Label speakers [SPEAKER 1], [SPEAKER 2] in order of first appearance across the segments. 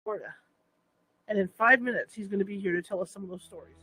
[SPEAKER 1] Florida. And in 5 minutes, he's going to be here to tell us some of those stories.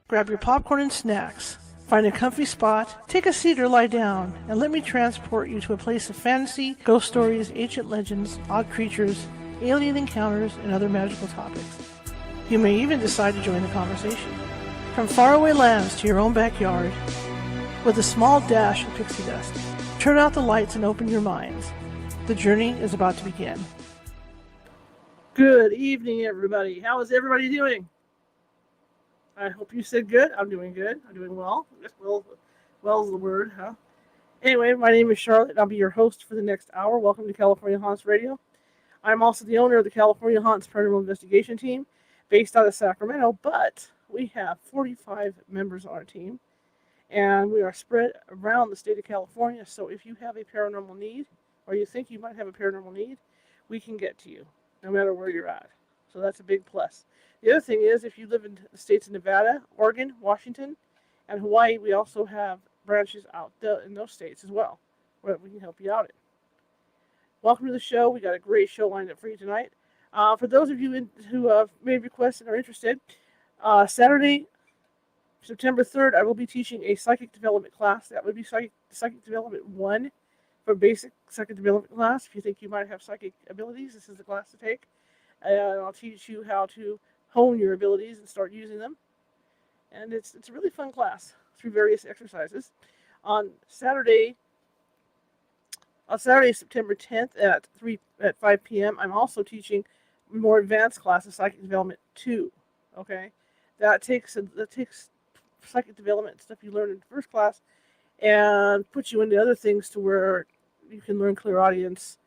[SPEAKER 1] Grab your popcorn and snacks. Find a comfy spot, take a seat or lie down, and let me transport you to a place of fantasy, ghost stories, ancient legends, odd creatures, alien encounters, and other magical topics. You may even decide to join the conversation. From faraway lands to your own backyard, with a small dash of pixie dust. Turn out the lights and open your minds. The journey is about to begin. Good evening, everybody. How is everybody doing? I hope you said good. I'm doing good. I'm doing well. Well is the word, huh? Anyway, my name is Charlotte, and I'll be your host for the next hour. Welcome to California Haunts Radio. I'm also the owner of the California Haunts Paranormal Investigation Team, based out of Sacramento, but we have 45 members on our team, and we are spread around the state of California, so if you have a paranormal need, or you think you might have a paranormal need, we can get to you, no matter where you're at. So that's a big plus. The other thing is, if you live in the states of Nevada, Oregon, Washington, and Hawaii, we also have branches out in those states as well, where we can help you out in. Welcome to the show. We got a great show lined up for you tonight. For those of you who made requests and are interested, Saturday, September 3rd, I will be teaching a psychic development class. That would be psychic development 1 for basic psychic development class. If you think you might have psychic abilities, this is the class to take. I'll teach you how to hone your abilities and start using them. And it's a really fun class through various exercises. On Saturday, September 10th at 5 p.m., I'm also teaching more advanced class of psychic development 2. Okay, that takes psychic development stuff you learned in first class and puts you into other things to where you can learn clairaudience,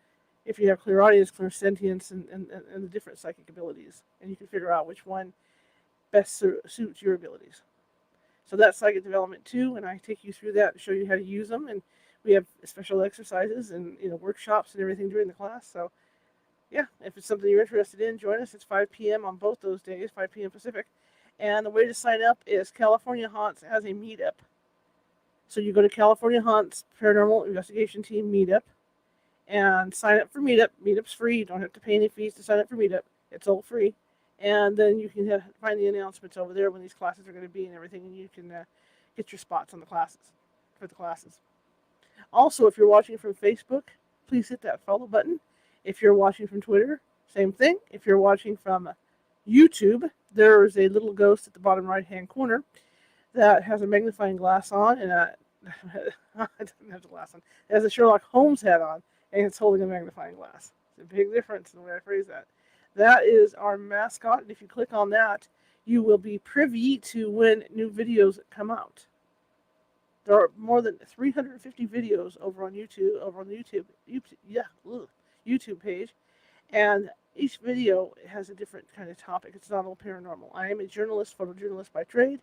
[SPEAKER 1] if you have clairaudience, clairsentience, and the different psychic abilities, and you can figure out which one best suits your abilities. So that's psychic development 2, and I take you through that and show you how to use them, and we have special exercises and workshops and everything during the class. So yeah, if it's something you're interested in, join us. It's 5 p.m. on both those days, 5 p.m. Pacific. And the way to sign up is California Haunts has a meetup. So you go to California Haunts Paranormal Investigation Team Meetup and sign up for Meetup. Meetup's free. You don't have to pay any fees to sign up for Meetup. It's all free. And then you can find the announcements over there when these classes are going to be and everything, and you can get your spots on the classes, for the classes. Also, if you're watching from Facebook, please hit that follow button. If you're watching from Twitter, same thing. If you're watching from YouTube, there is a little ghost at the bottom right-hand corner that has a magnifying glass on, and it doesn't have the glass on. It has a Sherlock Holmes hat on, and it's holding a magnifying glass. It's a big difference in the way I phrase that. That is our mascot, and if you click on that, you will be privy to when new videos come out. There are more than 350 videos over on the YouTube page, and each video has a different kind of topic. It's not all paranormal. I am a journalist, photojournalist by trade,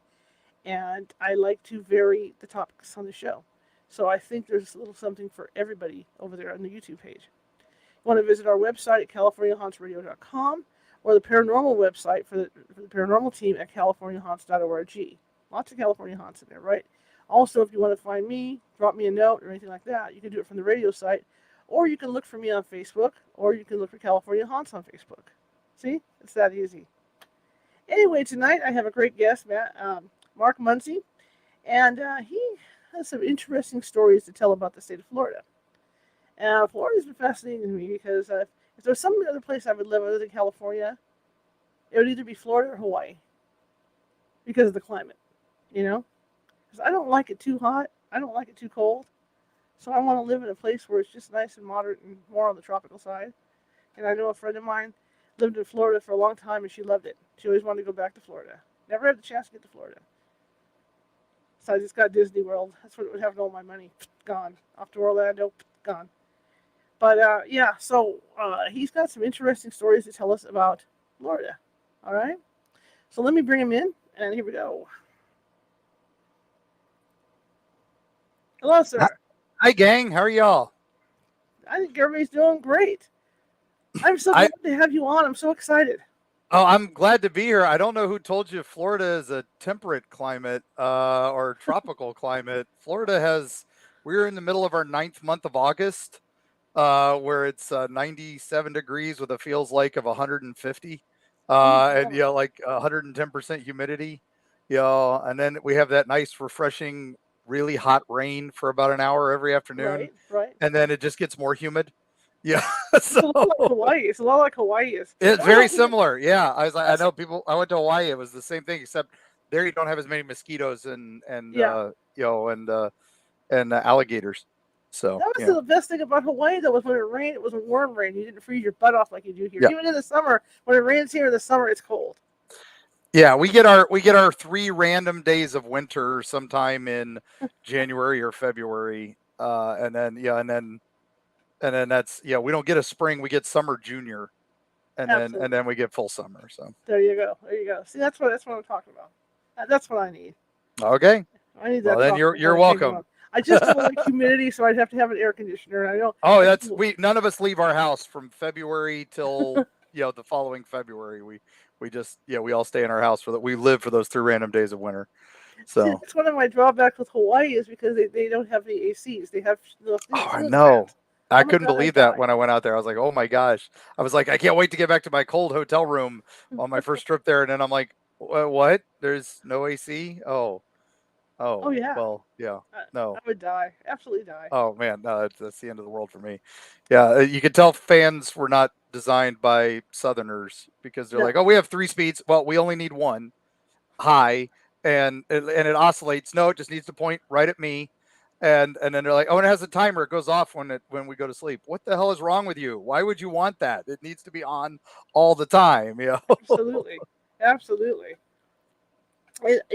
[SPEAKER 1] and I like to vary the topics on the show. So I think there's a little something for everybody over there on the YouTube page. You want to visit our website at californiahauntsradio.com or the paranormal website for the paranormal team at californiahaunts.org. Lots of California Haunts in there, right? Also, if you want to find me, drop me a note or anything like that, you can do it from the radio site, or you can look for me on Facebook, or you can look for California Haunts on Facebook. See? It's that easy. Anyway, tonight I have a great guest, Mark Muncy, and he has some interesting stories to tell about the state of Florida. Florida's been fascinating to me because if there's some other place I would live other than California, it would either be Florida or Hawaii because of the climate, Because I don't like it too hot. I don't like it too cold. So I want to live in a place where it's just nice and moderate and more on the tropical side. And I know a friend of mine lived in Florida for a long time, and she loved it. She always wanted to go back to Florida. Never had the chance to get to Florida. So I just got Disney World. That's what it would have all my money. Gone. Off to Orlando. Gone. But so he's got some interesting stories to tell us about Florida. All right? So let me bring him in, and here we go. Hello, sir.
[SPEAKER 2] Hi, gang. How are y'all?
[SPEAKER 1] I think everybody's doing great. I'm so glad to have you on. I'm so excited.
[SPEAKER 2] Oh, I'm glad to be here. I don't know who told you Florida is a temperate climate or tropical climate. We're in the middle of our 9th month of August, where it's 97 degrees with a feels like of 150, and like 110% humidity. And then we have that nice, refreshing, really hot rain for about an hour every afternoon,
[SPEAKER 1] right.
[SPEAKER 2] And then it just gets more humid. Yeah,
[SPEAKER 1] so, it's a lot like Hawaii. It's a lot like Hawaii is.
[SPEAKER 2] It's very similar. Yeah, I know people. I went to Hawaii. It was the same thing, except there you don't have as many mosquitoes and alligators. So
[SPEAKER 1] That was the best thing about Hawaii, though, was when it rained, it was a warm rain. You didn't freeze your butt off like you do here.
[SPEAKER 2] yeah.
[SPEAKER 1] Even in the summer, when it rains here in the summer, it's cold.
[SPEAKER 2] Yeah, we get our 3 random days of winter sometime in January or February. And then that's we don't get a spring, we get summer junior,
[SPEAKER 1] Absolutely.
[SPEAKER 2] and then we get full summer. So
[SPEAKER 1] there you go. There you go. See, that's what I'm talking about. That's what I need.
[SPEAKER 2] okay.
[SPEAKER 1] I need
[SPEAKER 2] Well,
[SPEAKER 1] that.
[SPEAKER 2] then you're welcome.
[SPEAKER 1] I just don't like humidity, so I'd have to have an air conditioner. I don't.
[SPEAKER 2] Oh, that's none of us leave our house from February till the following February. We just we all stay in our house we live for those 3 random days of winter. So
[SPEAKER 1] see, that's one of my drawbacks with Hawaii is because they don't have the ACs. They have the
[SPEAKER 2] I know.
[SPEAKER 1] fans.
[SPEAKER 2] I
[SPEAKER 1] Oh my
[SPEAKER 2] couldn't
[SPEAKER 1] God,
[SPEAKER 2] believe
[SPEAKER 1] I'd
[SPEAKER 2] that
[SPEAKER 1] die.
[SPEAKER 2] when I went out there. I was like, oh my gosh. I was like, I can't wait to get back to my cold hotel room on my first trip there. And then I'm like, what? There's no AC? Oh,
[SPEAKER 1] Oh yeah.
[SPEAKER 2] well, yeah, no.
[SPEAKER 1] I would die. Absolutely die.
[SPEAKER 2] Oh man, no, that's the end of the world for me. Yeah, you could tell fans were not designed by Southerners because they're
[SPEAKER 1] No.
[SPEAKER 2] like, oh, we have 3 speeds. Well, we only need 1 high, and it oscillates. No, it just needs to point right at me. And then they're like, oh, and it has a timer. It goes off when we go to sleep. What the hell is wrong with you? Why would you want that? It needs to be on all the time.
[SPEAKER 1] Absolutely. Absolutely.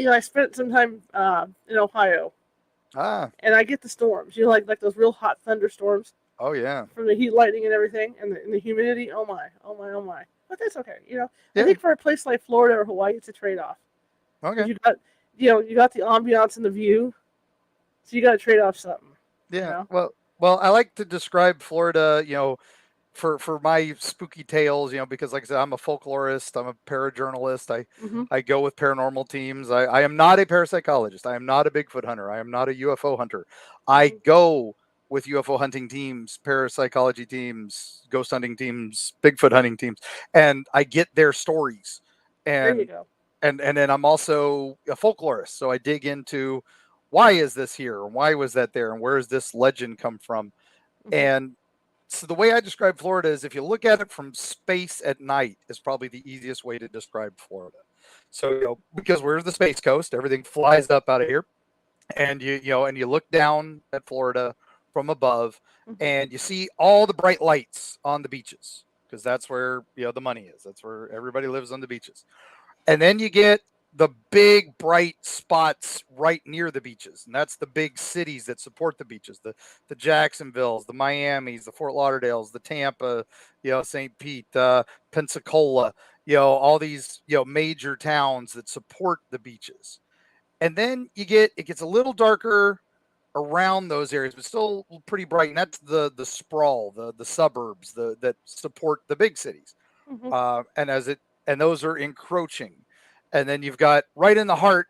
[SPEAKER 1] I spent some time in Ohio, and I get the storms. Like those real hot thunderstorms
[SPEAKER 2] Oh yeah.
[SPEAKER 1] from the heat, lightning, and everything, and the humidity. Oh my, oh my, oh my. But that's okay. I
[SPEAKER 2] Yeah.
[SPEAKER 1] think for a place like Florida or Hawaii, it's a trade-off.
[SPEAKER 2] Okay.
[SPEAKER 1] You got the ambiance and the view, so you got to trade off something.
[SPEAKER 2] Yeah. Well, I like to describe Florida, for my spooky tales, because like I said, I'm a folklorist, I'm a parajournalist.
[SPEAKER 1] Mm-hmm.
[SPEAKER 2] I go with paranormal teams. I am not a parapsychologist. I am not a Bigfoot hunter. I am not a UFO hunter. I go with UFO hunting teams, parapsychology teams, ghost hunting teams, Bigfoot hunting teams, and I get their stories.
[SPEAKER 1] There you
[SPEAKER 2] And
[SPEAKER 1] go.
[SPEAKER 2] and then I'm also a folklorist, so I dig into why is this here, and why was that there, and where does this legend come from?
[SPEAKER 1] Mm-hmm.
[SPEAKER 2] And so the way I describe Florida is if you look at it from space at night is probably the easiest way to describe Florida. So, because we're the space coast, everything flies up out of here, and you look down at Florida from above,
[SPEAKER 1] Mm-hmm.
[SPEAKER 2] and you see all the bright lights on the beaches because that's where the money is. That's where everybody lives, on the beaches. And then you get the big bright spots right near the beaches, and that's the big cities that support the beaches, the Jacksonvilles, the Miamis, the Fort Lauderdales, the Tampa, St. Pete, Pensacola, all these major towns that support the beaches. And then it gets a little darker around those areas, but still pretty bright, and that's the sprawl, the suburbs, that support the big cities.
[SPEAKER 1] Mm-hmm.
[SPEAKER 2] And those are encroaching. And then you've got right in the heart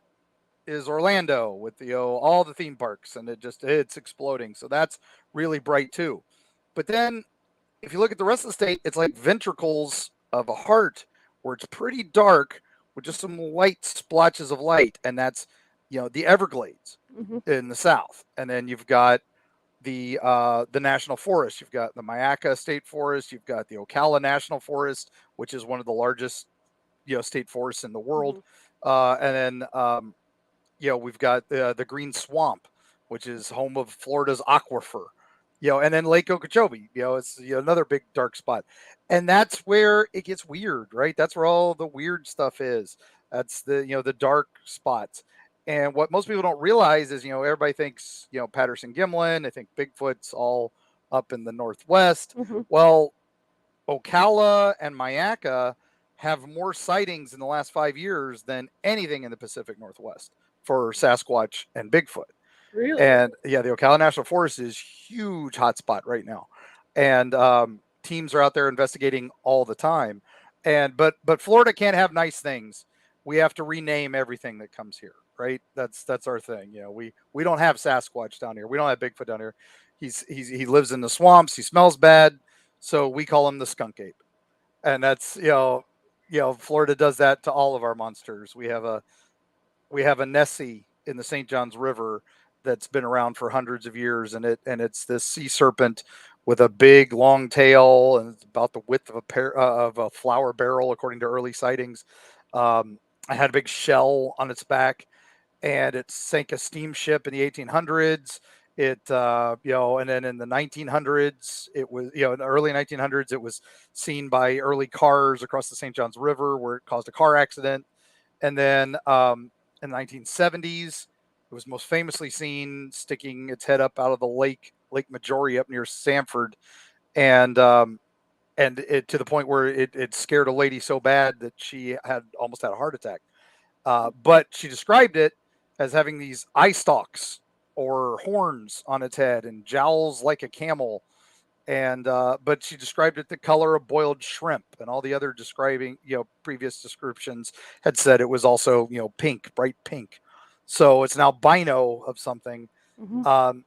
[SPEAKER 2] is Orlando with all the theme parks, and it's exploding. So that's really bright too. But then if you look at the rest of the state, it's like ventricles of a heart where it's pretty dark with just some light splotches of light, and that's the Everglades
[SPEAKER 1] Mm-hmm.
[SPEAKER 2] in the south. And then you've got the national forest. You've got the Myakka State Forest. You've got the Ocala National Forest, which is one of the largest state forests in the world. And then we've got the Green Swamp, which is home of Florida's aquifer. And then Lake Okeechobee. It's another big dark spot, and that's where it gets weird, right? That's where all the weird stuff is. That's the dark spots. And what most people don't realize is, everybody thinks, Patterson Gimlin, they think Bigfoot's all up in the Northwest.
[SPEAKER 1] Mm-hmm.
[SPEAKER 2] Well, Ocala and Myakka have more sightings in the last 5 years than anything in the Pacific Northwest for Sasquatch and Bigfoot.
[SPEAKER 1] Really?
[SPEAKER 2] And the Ocala National Forest is huge hotspot right now, and teams are out there investigating all the time. But Florida can't have nice things. We have to rename everything that comes here, right? That's our thing. We don't have Sasquatch down here. We don't have Bigfoot down here. He lives in the swamps. He smells bad, so we call him the skunk ape. And that's Florida does that to all of our monsters. We have a Nessie in the St. Johns River that's been around for hundreds of years, and it's this sea serpent with a big long tail, and it's about the width of a flour barrel according to early sightings. It had a big shell on its back, and it sank a steamship in the 1800s. It, and then in the 1900s, it was, in the early 1900s, it was seen by early cars across the St. Johns River where it caused a car accident. And then in the 1970s, it was most famously seen sticking its head up out of the Lake Majority up near Sanford. And it to the point where it scared a lady so bad that she almost had a heart attack. But she described it as having these eye stalks or horns on its head and jowls like a camel. And but she described it the color of boiled shrimp, and all the other previous descriptions had said it was also pink, bright pink. So it's now bino of something.
[SPEAKER 1] Mm-hmm.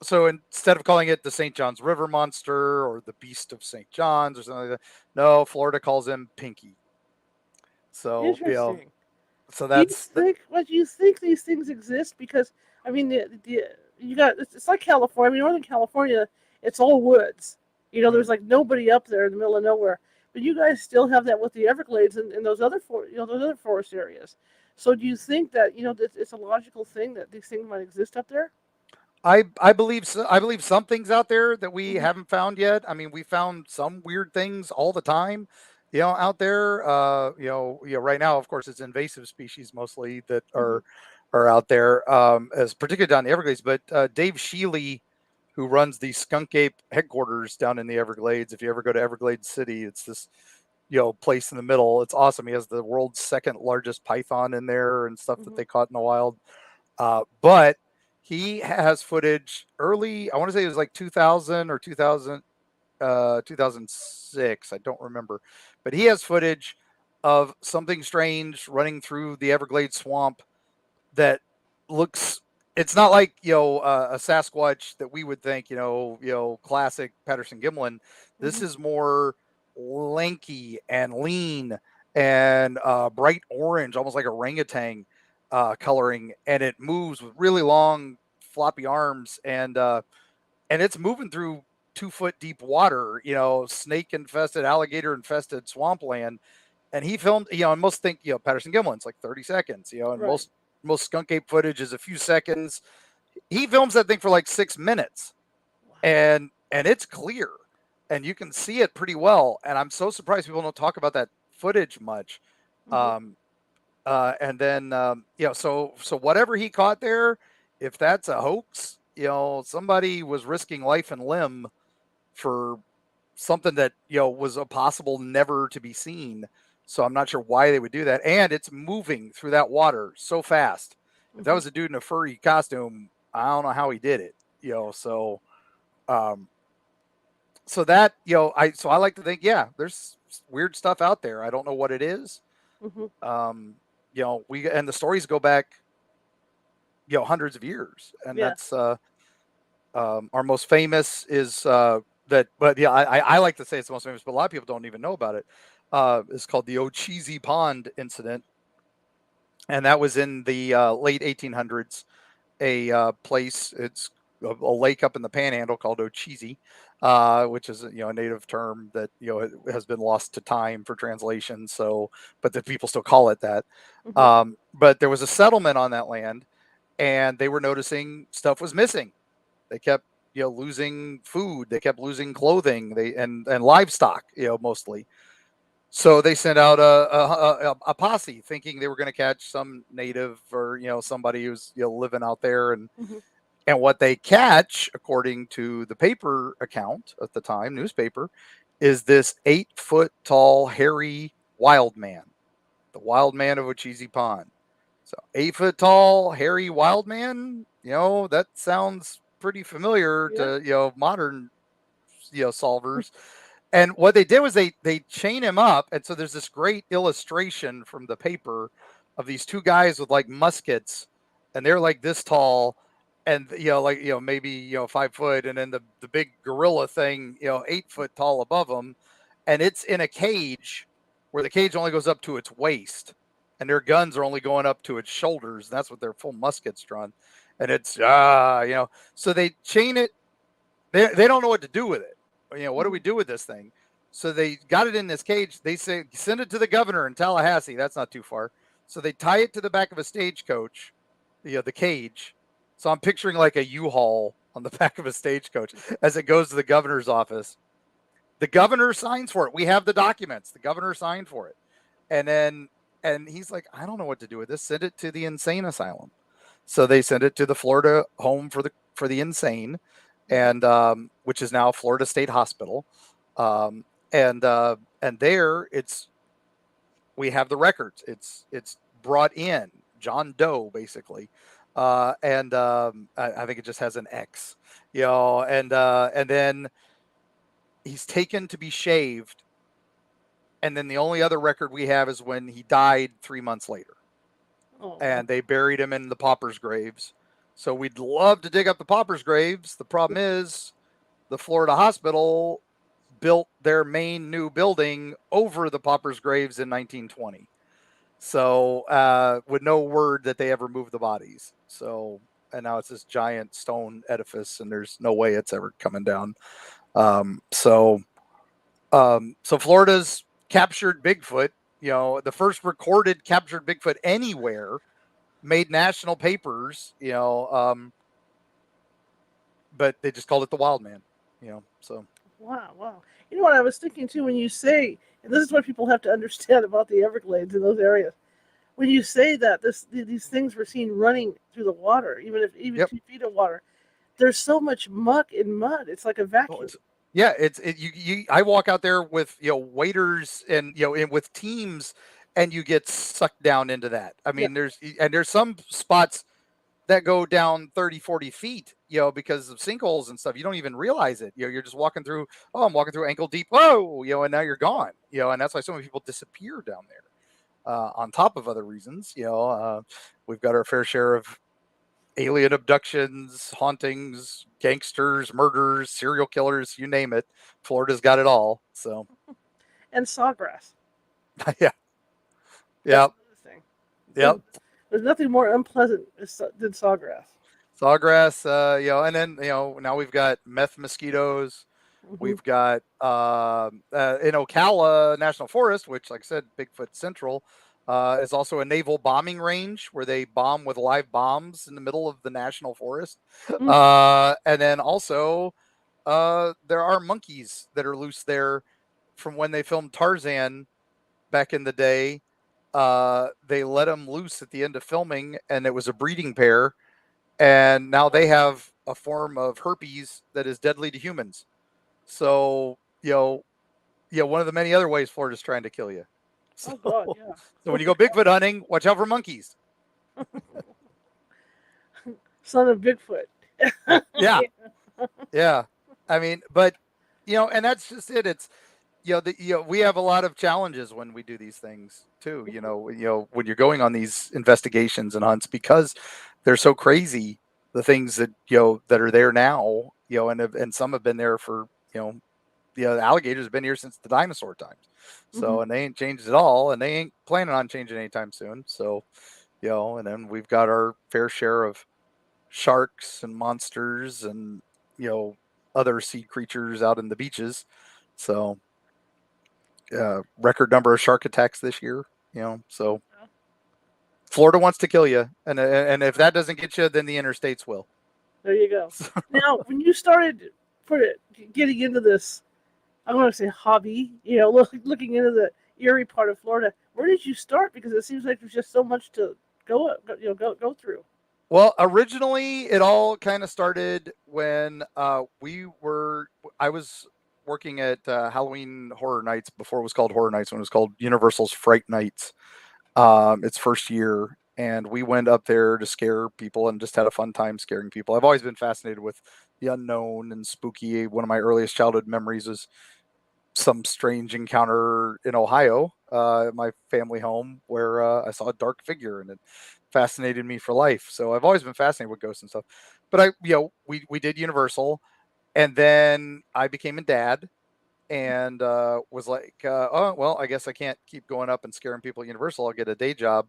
[SPEAKER 2] So instead of calling it the St. John's River Monster or the Beast of St. John's or something like that, no, Florida calls him Pinky. So
[SPEAKER 1] Interesting.
[SPEAKER 2] so
[SPEAKER 1] Do you
[SPEAKER 2] that's
[SPEAKER 1] think? What do you think these things exist? Because I mean, you got it's like California. I mean, Northern California, it's all woods. There's like nobody up there in the middle of nowhere. But you guys still have that with the Everglades and those other those other forest areas. So do you think that that it's a logical thing that these things might exist up there?
[SPEAKER 2] I believe so. I believe some things out there that we
[SPEAKER 1] Hmm.
[SPEAKER 2] haven't found yet. I mean, we found some weird things all the time, out there. Right now, of course, it's invasive species mostly that
[SPEAKER 1] Hmm.
[SPEAKER 2] are out there, as particularly down in the Everglades. But Dave Shealy, who runs the Skunk Ape headquarters down in the Everglades, if you ever go to Everglades City, it's this place in the middle. It's awesome. He has the world's second largest python in there and stuff that
[SPEAKER 1] Hmm.
[SPEAKER 2] they caught in the wild. But he has footage early. I want to say it was like 2000 or 2006. I don't remember, but he has footage of something strange running through the Everglades swamp that looks. It's not like a Sasquatch that we would think classic Patterson Gimlin. This
[SPEAKER 1] Hmm.
[SPEAKER 2] is more lanky and lean and bright orange, almost like orangutan coloring, and it moves with really long floppy arms, and it's moving through 2 foot deep water, snake infested, alligator infested swampland. And he filmed, and most think, Patterson Gimlin's like 30 seconds, and
[SPEAKER 1] Right.
[SPEAKER 2] most skunk ape footage is a few seconds. He films that thing for like 6 minutes,
[SPEAKER 1] Wow.
[SPEAKER 2] and it's clear and you can see it pretty well. And I'm so surprised people don't talk about that footage much.
[SPEAKER 1] Hmm.
[SPEAKER 2] Um, and then, so whatever he caught there, if that's a hoax, somebody was risking life and limb for something that was a possible never to be seen. So I'm not sure why they would do that. And it's moving through that water so fast. If that
[SPEAKER 1] Hmm.
[SPEAKER 2] was a dude in a furry costume, I don't know how he did it. Um, so that I like to think, yeah, there's weird stuff out there. I don't know what it is.
[SPEAKER 1] Hmm.
[SPEAKER 2] Um, we and the stories go back hundreds of years, and
[SPEAKER 1] Yeah.
[SPEAKER 2] that's our most famous is that. But yeah, I like to say it's the most famous, but a lot of people don't even know about it. It's called the Ocheesee Pond incident, and that was in the late 1800s. A place, it's a lake up in the Panhandle called Ocheesee, which is a native term that has been lost to time for translation. So, but the people still call it that.
[SPEAKER 1] Hmm.
[SPEAKER 2] But there was a settlement on that land, and they were noticing stuff was missing. They kept losing food, they kept losing clothing, they and livestock, mostly. So they sent out a posse thinking they were going to catch some native or somebody who's living out there,
[SPEAKER 1] Hmm.
[SPEAKER 2] and what they catch, according to the paper account at the time, newspaper, is this 8 foot tall hairy wild man, the wild man of Ocheesee Pond. So 8 foot tall hairy wild man, that sounds pretty familiar
[SPEAKER 1] Yeah.
[SPEAKER 2] to modern solvers. And what they did was they chain him up, and so there's this great illustration from the paper of these two guys with like muskets, and they're like this tall, and like maybe 5 foot, and then the big gorilla thing 8 foot tall above them, and it's in a cage where the cage only goes up to its waist, and their guns are only going up to its shoulders, and that's what their full muskets drawn, and it's so they chain it. They don't know what to do with it. What do
[SPEAKER 1] Hmm.
[SPEAKER 2] we do with this thing? So they got it in this cage. They say send it to the governor in Tallahassee. That's not too far. So they tie it to the back of a stagecoach, the cage. So I'm picturing like a U-Haul on the back of a stagecoach as it goes to the governor's office. The governor signs for it. We have the documents. The governor signed for it. And then, and he's like, I don't know what to do with this. Send it to the insane asylum. So they sent it to the Florida home for the insane, and which is now Florida State Hospital. Um, and there we have the records. It's brought in John Doe basically, and I think it just has an X, and then he's taken to be shaved, and then the only other record we have is when he died 3 months later, and they buried him in the paupers' graves. So we'd love to dig up the paupers' graves. The problem is the Florida hospital built their main new building over the paupers' graves in 1920. So with no word that they ever moved the bodies. So, and now it's this giant stone edifice, and there's no way it's ever coming down. So Florida's captured Bigfoot. The first recorded captured Bigfoot anywhere, made national papers. But they just called it the Wild Man. So.
[SPEAKER 1] Wow. You know what I was thinking too when you say, and this is what people have to understand about the Everglades in those areas. When you say that these things were seen running through the water, even
[SPEAKER 2] Yep.
[SPEAKER 1] 2 feet of water, there's so much muck and mud. It's like a vacuum.
[SPEAKER 2] Yeah, I walk out there with waiters and with teams, and you get sucked down into that. I mean, there's some spots that go down 30, 40 feet, because of sinkholes and stuff. You don't even realize it. You're just walking through, oh, I'm walking through ankle deep. Whoa, and now you're gone, and that's why so many people disappear down there. On top of other reasons, we've got our fair share of alien abductions, hauntings, gangsters, murders, serial killers, you name it. Florida's got it all. So,
[SPEAKER 1] and sawgrass.
[SPEAKER 2] yeah. Yep. Yep.
[SPEAKER 1] There's nothing more unpleasant than sawgrass.
[SPEAKER 2] Sawgrass, and then, now we've got meth mosquitoes. Mm-hmm. We've got in Ocala National Forest, which, like I said, Bigfoot Central, is also a naval bombing range where they bomb with live bombs in the middle of the national forest. Mm-hmm. And then also there are monkeys that are loose there from when they filmed Tarzan back in the day. They let them loose at the end of filming, and it was a breeding pair. And now they have a form of herpes that is deadly to humans. So, one of the many other ways Florida's trying to kill you. So,
[SPEAKER 1] God, yeah.
[SPEAKER 2] So when you go Bigfoot hunting, watch out for monkeys.
[SPEAKER 1] Son of Bigfoot.
[SPEAKER 2] Yeah. Yeah. I mean, but, and that's just it. It's, we have a lot of challenges when we do these things too, when you're going on these investigations and hunts, because they're so crazy, the things that, that are there now, and some have been there for, the alligators have been here since the dinosaur times. So, and they ain't changed at all, and they ain't planning on changing anytime soon. So, and then we've got our fair share of sharks and monsters and, other sea creatures out in the beaches. So, record number of shark attacks this year, so Florida wants to kill you. And if that doesn't get you, then the interstates will.
[SPEAKER 1] There you go. Now, when you started getting into this, I'm going to say hobby, looking into the Eerie part of Florida, where did you start? Because it seems like there's just so much to go through.
[SPEAKER 2] Well, originally it all kind of started when I was working at Halloween Horror Nights before it was called Horror Nights, when it was called Universal's Fright Nights, its first year. And we went up there to scare people and just had a fun time scaring people. I've always been fascinated with the unknown and spooky. One of my earliest childhood memories was some strange encounter in Ohio, my family home, where I saw a dark figure, and it fascinated me for life. So I've always been fascinated with ghosts and stuff. But we did Universal, and then I became a dad, and was like, oh, well, I guess I can't keep going up and scaring people at Universal. I'll get a day job,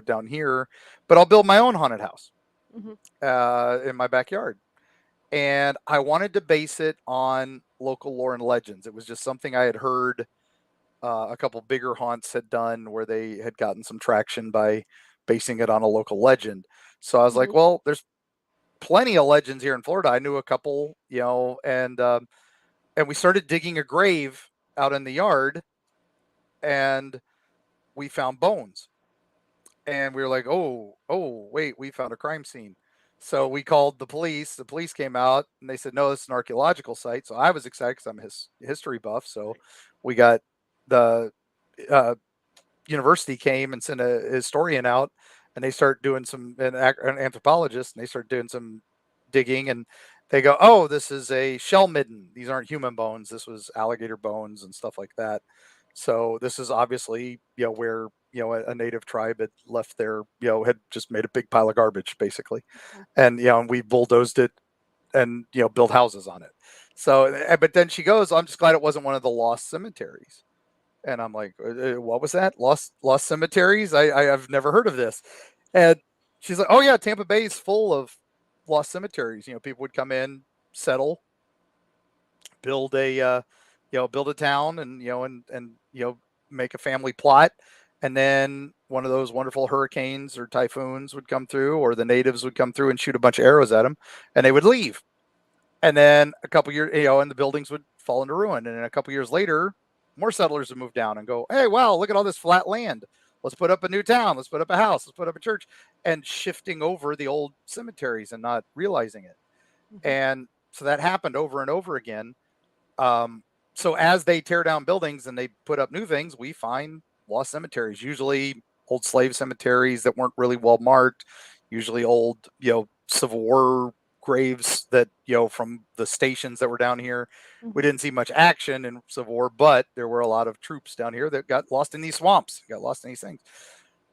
[SPEAKER 2] down here, but I'll build my own haunted house in my backyard. And I wanted to base it on local lore and legends. It was just something I had heard a couple bigger haunts had done, where they had gotten some traction by basing it on a local legend. So I was like, well, there's plenty of legends here in Florida. I knew a couple, and we started digging a grave out in the yard, and we found bones. And we were like, oh, wait, we found a crime scene. So we called the police. The police came out and they said, no, this is an archaeological site. So I was excited because I'm a history buff. So we got the uh, university came and sent a historian out, and they start doing an anthropologist, and they start doing some digging, and they go, oh, this is a shell midden. These aren't human bones. This was alligator bones and stuff like that. So this is obviously, where, a native tribe had left their, had just made a big pile of garbage basically. And, and we bulldozed it and, built houses on it. So, but then she goes, I'm just glad it wasn't one of the lost cemeteries. And I'm like, what was that? Lost cemeteries? I've never heard of this. And she's like, oh yeah, Tampa Bay is full of lost cemeteries. People would come in, settle, build a, build a town, and make a family plot, and then one of those wonderful hurricanes or typhoons would come through, or the natives would come through and shoot a bunch of arrows at them, and they would leave. And then a couple years, and the buildings would fall into ruin. And then a couple years later, more settlers would move down and go, hey, wow, look at all this flat land. Let's put up a new town. Let's put up a house. Let's put up a church. And shifting over the old cemeteries and not realizing it. Mm-hmm. And so that happened over and over again. So as they tear down buildings and they put up new things, we find lost cemeteries, usually old slave cemeteries that weren't really well marked, usually old, Civil War graves that, from the stations that were down here. Mm-hmm. We didn't see much action in Civil War, but there were a lot of troops down here that got lost in these swamps, got lost in these things.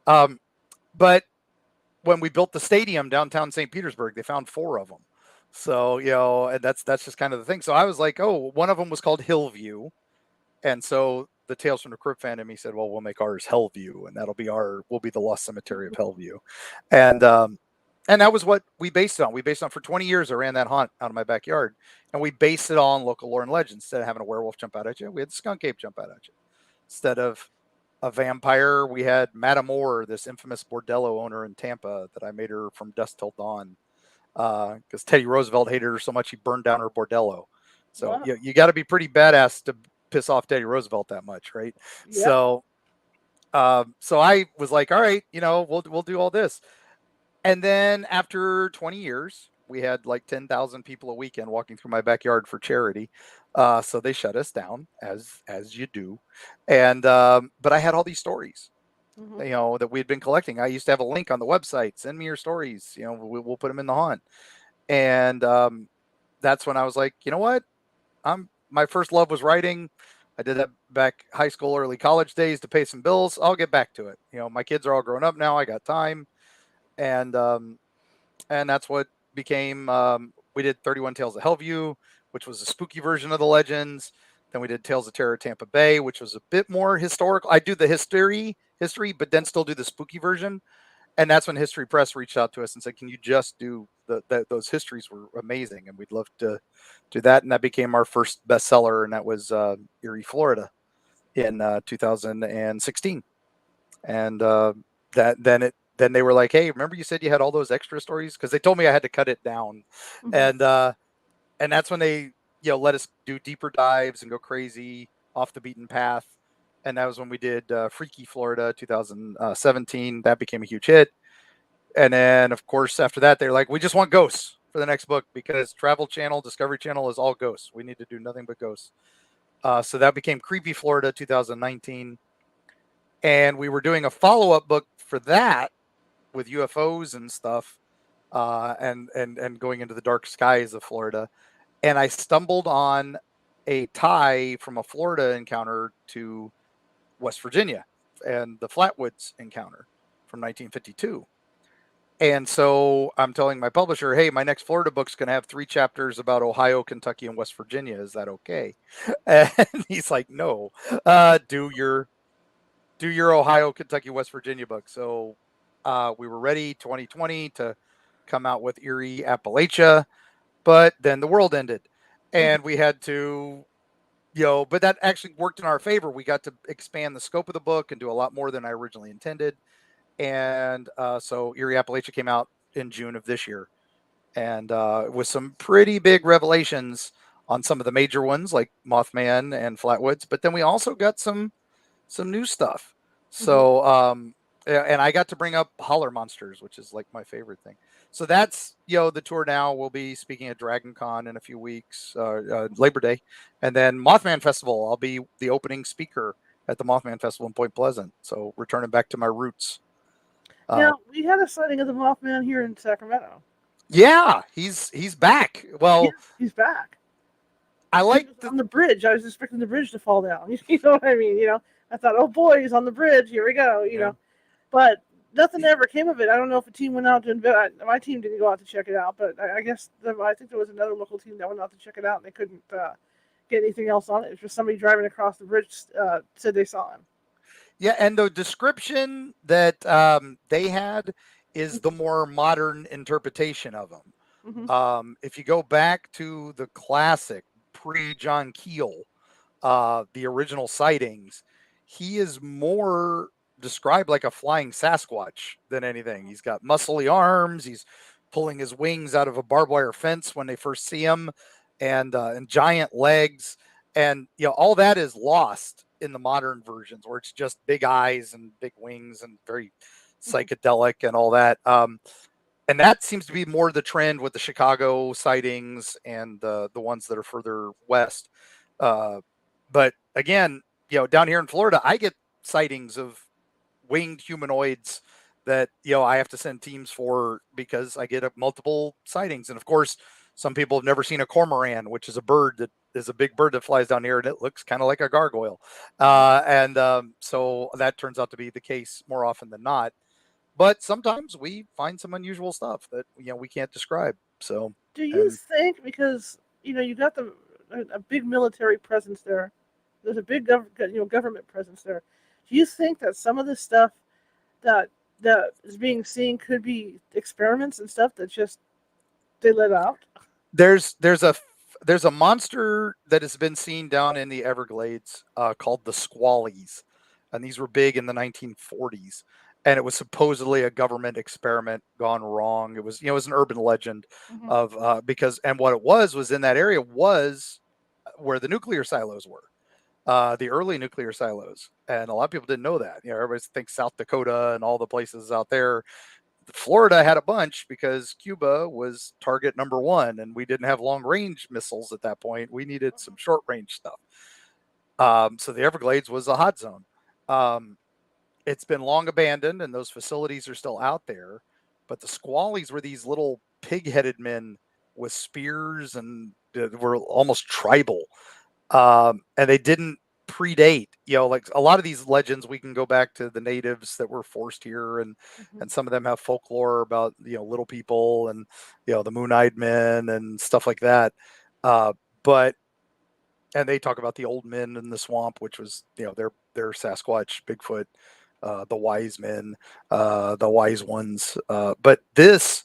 [SPEAKER 2] But when we built the stadium downtown St. Petersburg, they found 4 of them. So, and that's just kind of the thing. So I was like, oh, one of them was called Hillview. And so the Tales from the Crypt fan in me said, well, we'll make ours Hellview, and we'll be the lost cemetery of Hellview. And that was what we based it on. We based it on for 20 years. I ran that haunt out of my backyard, and we based it on local lore and legends. Instead of having a werewolf jump out at you, we had the skunk ape jump out at you. Instead of a vampire, we had Madame Moore, this infamous bordello owner in Tampa that I made her from dusk till dawn. Because Teddy Roosevelt hated her so much he burned down her bordello. So wow. you got to be pretty badass to piss off Teddy Roosevelt that much, right? Yep. So I was like, all right, we'll do all this. And then after 20 years, we had like 10,000 people a weekend walking through my backyard for charity. So they shut us down, as you do. And but I had all these stories. Mm-hmm. That we had been collecting. I used to have a link on the website. Send me your stories. We'll put them in the haunt. And that's when I was like, you know what? My first love was writing. I did that back high school, early college days to pay some bills. I'll get back to it. My kids are all grown up now. I got time. And that's what became, we did 31 Tales of Hellview, which was a spooky version of the legends. Then we did Tales of Terror of Tampa Bay, which was a bit more historical. I do the history, but then still do the spooky version. And that's when History Press reached out to us and said, can you just do those histories were amazing. And we'd love to do that. And that became our first bestseller. And that was Eerie, Florida in 2016. And then they were like, hey, remember you said you had all those extra stories? Because they told me I had to cut it down. Mm-hmm. And that's when they, let us do deeper dives and go crazy off the beaten path. And that was when we did Freaky Florida 2017. That became a huge hit. And then, of course, after that, they're like, we just want ghosts for the next book because Travel Channel, Discovery Channel is all ghosts. We need to do nothing but ghosts. So that became Creepy Florida 2019. And we were doing a follow-up book for that with UFOs and stuff, and going into the dark skies of Florida. And I stumbled on a tie from a Florida encounter to West Virginia and the Flatwoods encounter from 1952. And so I'm telling my publisher, hey, my next Florida book's going to have 3 chapters about Ohio, Kentucky, and West Virginia. Is that okay? And he's like, no, do your Ohio, Kentucky, West Virginia book. So we were ready 2020 to come out with Eerie Appalachia, but then the world ended and we had to, but that actually worked in our favor. We got to expand the scope of the book and do a lot more than I originally intended. And so Eerie Appalachia came out in June of this year. and with some pretty big revelations on some of the major ones like Mothman and Flatwoods. But then we also got some new stuff.
[SPEAKER 1] Mhm.
[SPEAKER 2] So and I got to bring up Holler Monsters, which is like my favorite thing. So that's the tour now. We'll be speaking at Dragon Con in a few weeks, Labor Day, and then Mothman Festival. I'll be the opening speaker at the Mothman Festival in Point Pleasant. So returning back to my roots.
[SPEAKER 1] Yeah,
[SPEAKER 2] Uh,
[SPEAKER 1] we had a sighting of the Mothman here in Sacramento.
[SPEAKER 2] yeah, he's back.
[SPEAKER 1] Yeah,
[SPEAKER 2] Well,
[SPEAKER 1] he's back.
[SPEAKER 2] I
[SPEAKER 1] He
[SPEAKER 2] like
[SPEAKER 1] was
[SPEAKER 2] the
[SPEAKER 1] on the bridge. I was expecting the bridge to fall down. You know what I mean? I thought, oh boy, he's on the bridge. Here we go.
[SPEAKER 2] yeah.
[SPEAKER 1] But nothing ever came of it. I don't know if a team went out to my team didn't go out to check it out, but I guess I think there was another local team that went out to check it out, and they couldn't get anything else on it. It was just somebody driving across the bridge said they saw him.
[SPEAKER 2] Yeah, and the description that they had is the more modern interpretation of him.
[SPEAKER 1] Mm-hmm.
[SPEAKER 2] If you go back to the classic pre John Keel, the original sightings, he is more described like a flying Sasquatch than anything. He's got muscly arms. He's pulling his wings out of a barbed wire fence when they first see him, and giant legs, and all that is lost in the modern versions where it's just big eyes and big wings and very psychedelic and all that. And that seems to be more the trend with the Chicago sightings and the ones that are further west. Uh, but again, down here in Florida, I get sightings of winged humanoids that I have to send teams for because I get multiple sightings. And of course, some people have never seen a cormorant, which is a bird that is a big bird that flies down here and it looks kind of like a gargoyle. And so that turns out to be the case more often than not. But sometimes we find some unusual stuff that we can't describe. So,
[SPEAKER 1] Do you
[SPEAKER 2] and
[SPEAKER 1] think because you got a big military presence there, there's a big government presence there. Do you think that some of the stuff that that is being seen could be experiments and stuff that just they let out?
[SPEAKER 2] there's there's a there's a monster that has been seen down in the Everglades called the Squallies, and these were big in the 1940s. And it was supposedly a government experiment gone wrong. It was an urban legend
[SPEAKER 1] Mm-hmm.
[SPEAKER 2] of because and what it was in that area was where the nuclear silos were. The early nuclear silos, and a lot of people didn't know that. Everybody thinks South Dakota and all the places out there. Florida had a bunch because Cuba was target number one, and we didn't have long range missiles at that point. We needed some short range stuff. So the Everglades was a hot zone. Um, it's been long abandoned, and those facilities are still out there. But the Squallies were these little pig headed men with spears and were almost tribal, and they didn't predate. Like a lot of these legends, we can go back to the natives that were forced here,
[SPEAKER 1] Mm-hmm.
[SPEAKER 2] and some of them have folklore about little people and the moon-eyed men and stuff like that. Uh, but and they talk about the old men in the swamp, which was their Sasquatch, Bigfoot, the wise men, the wise ones. But this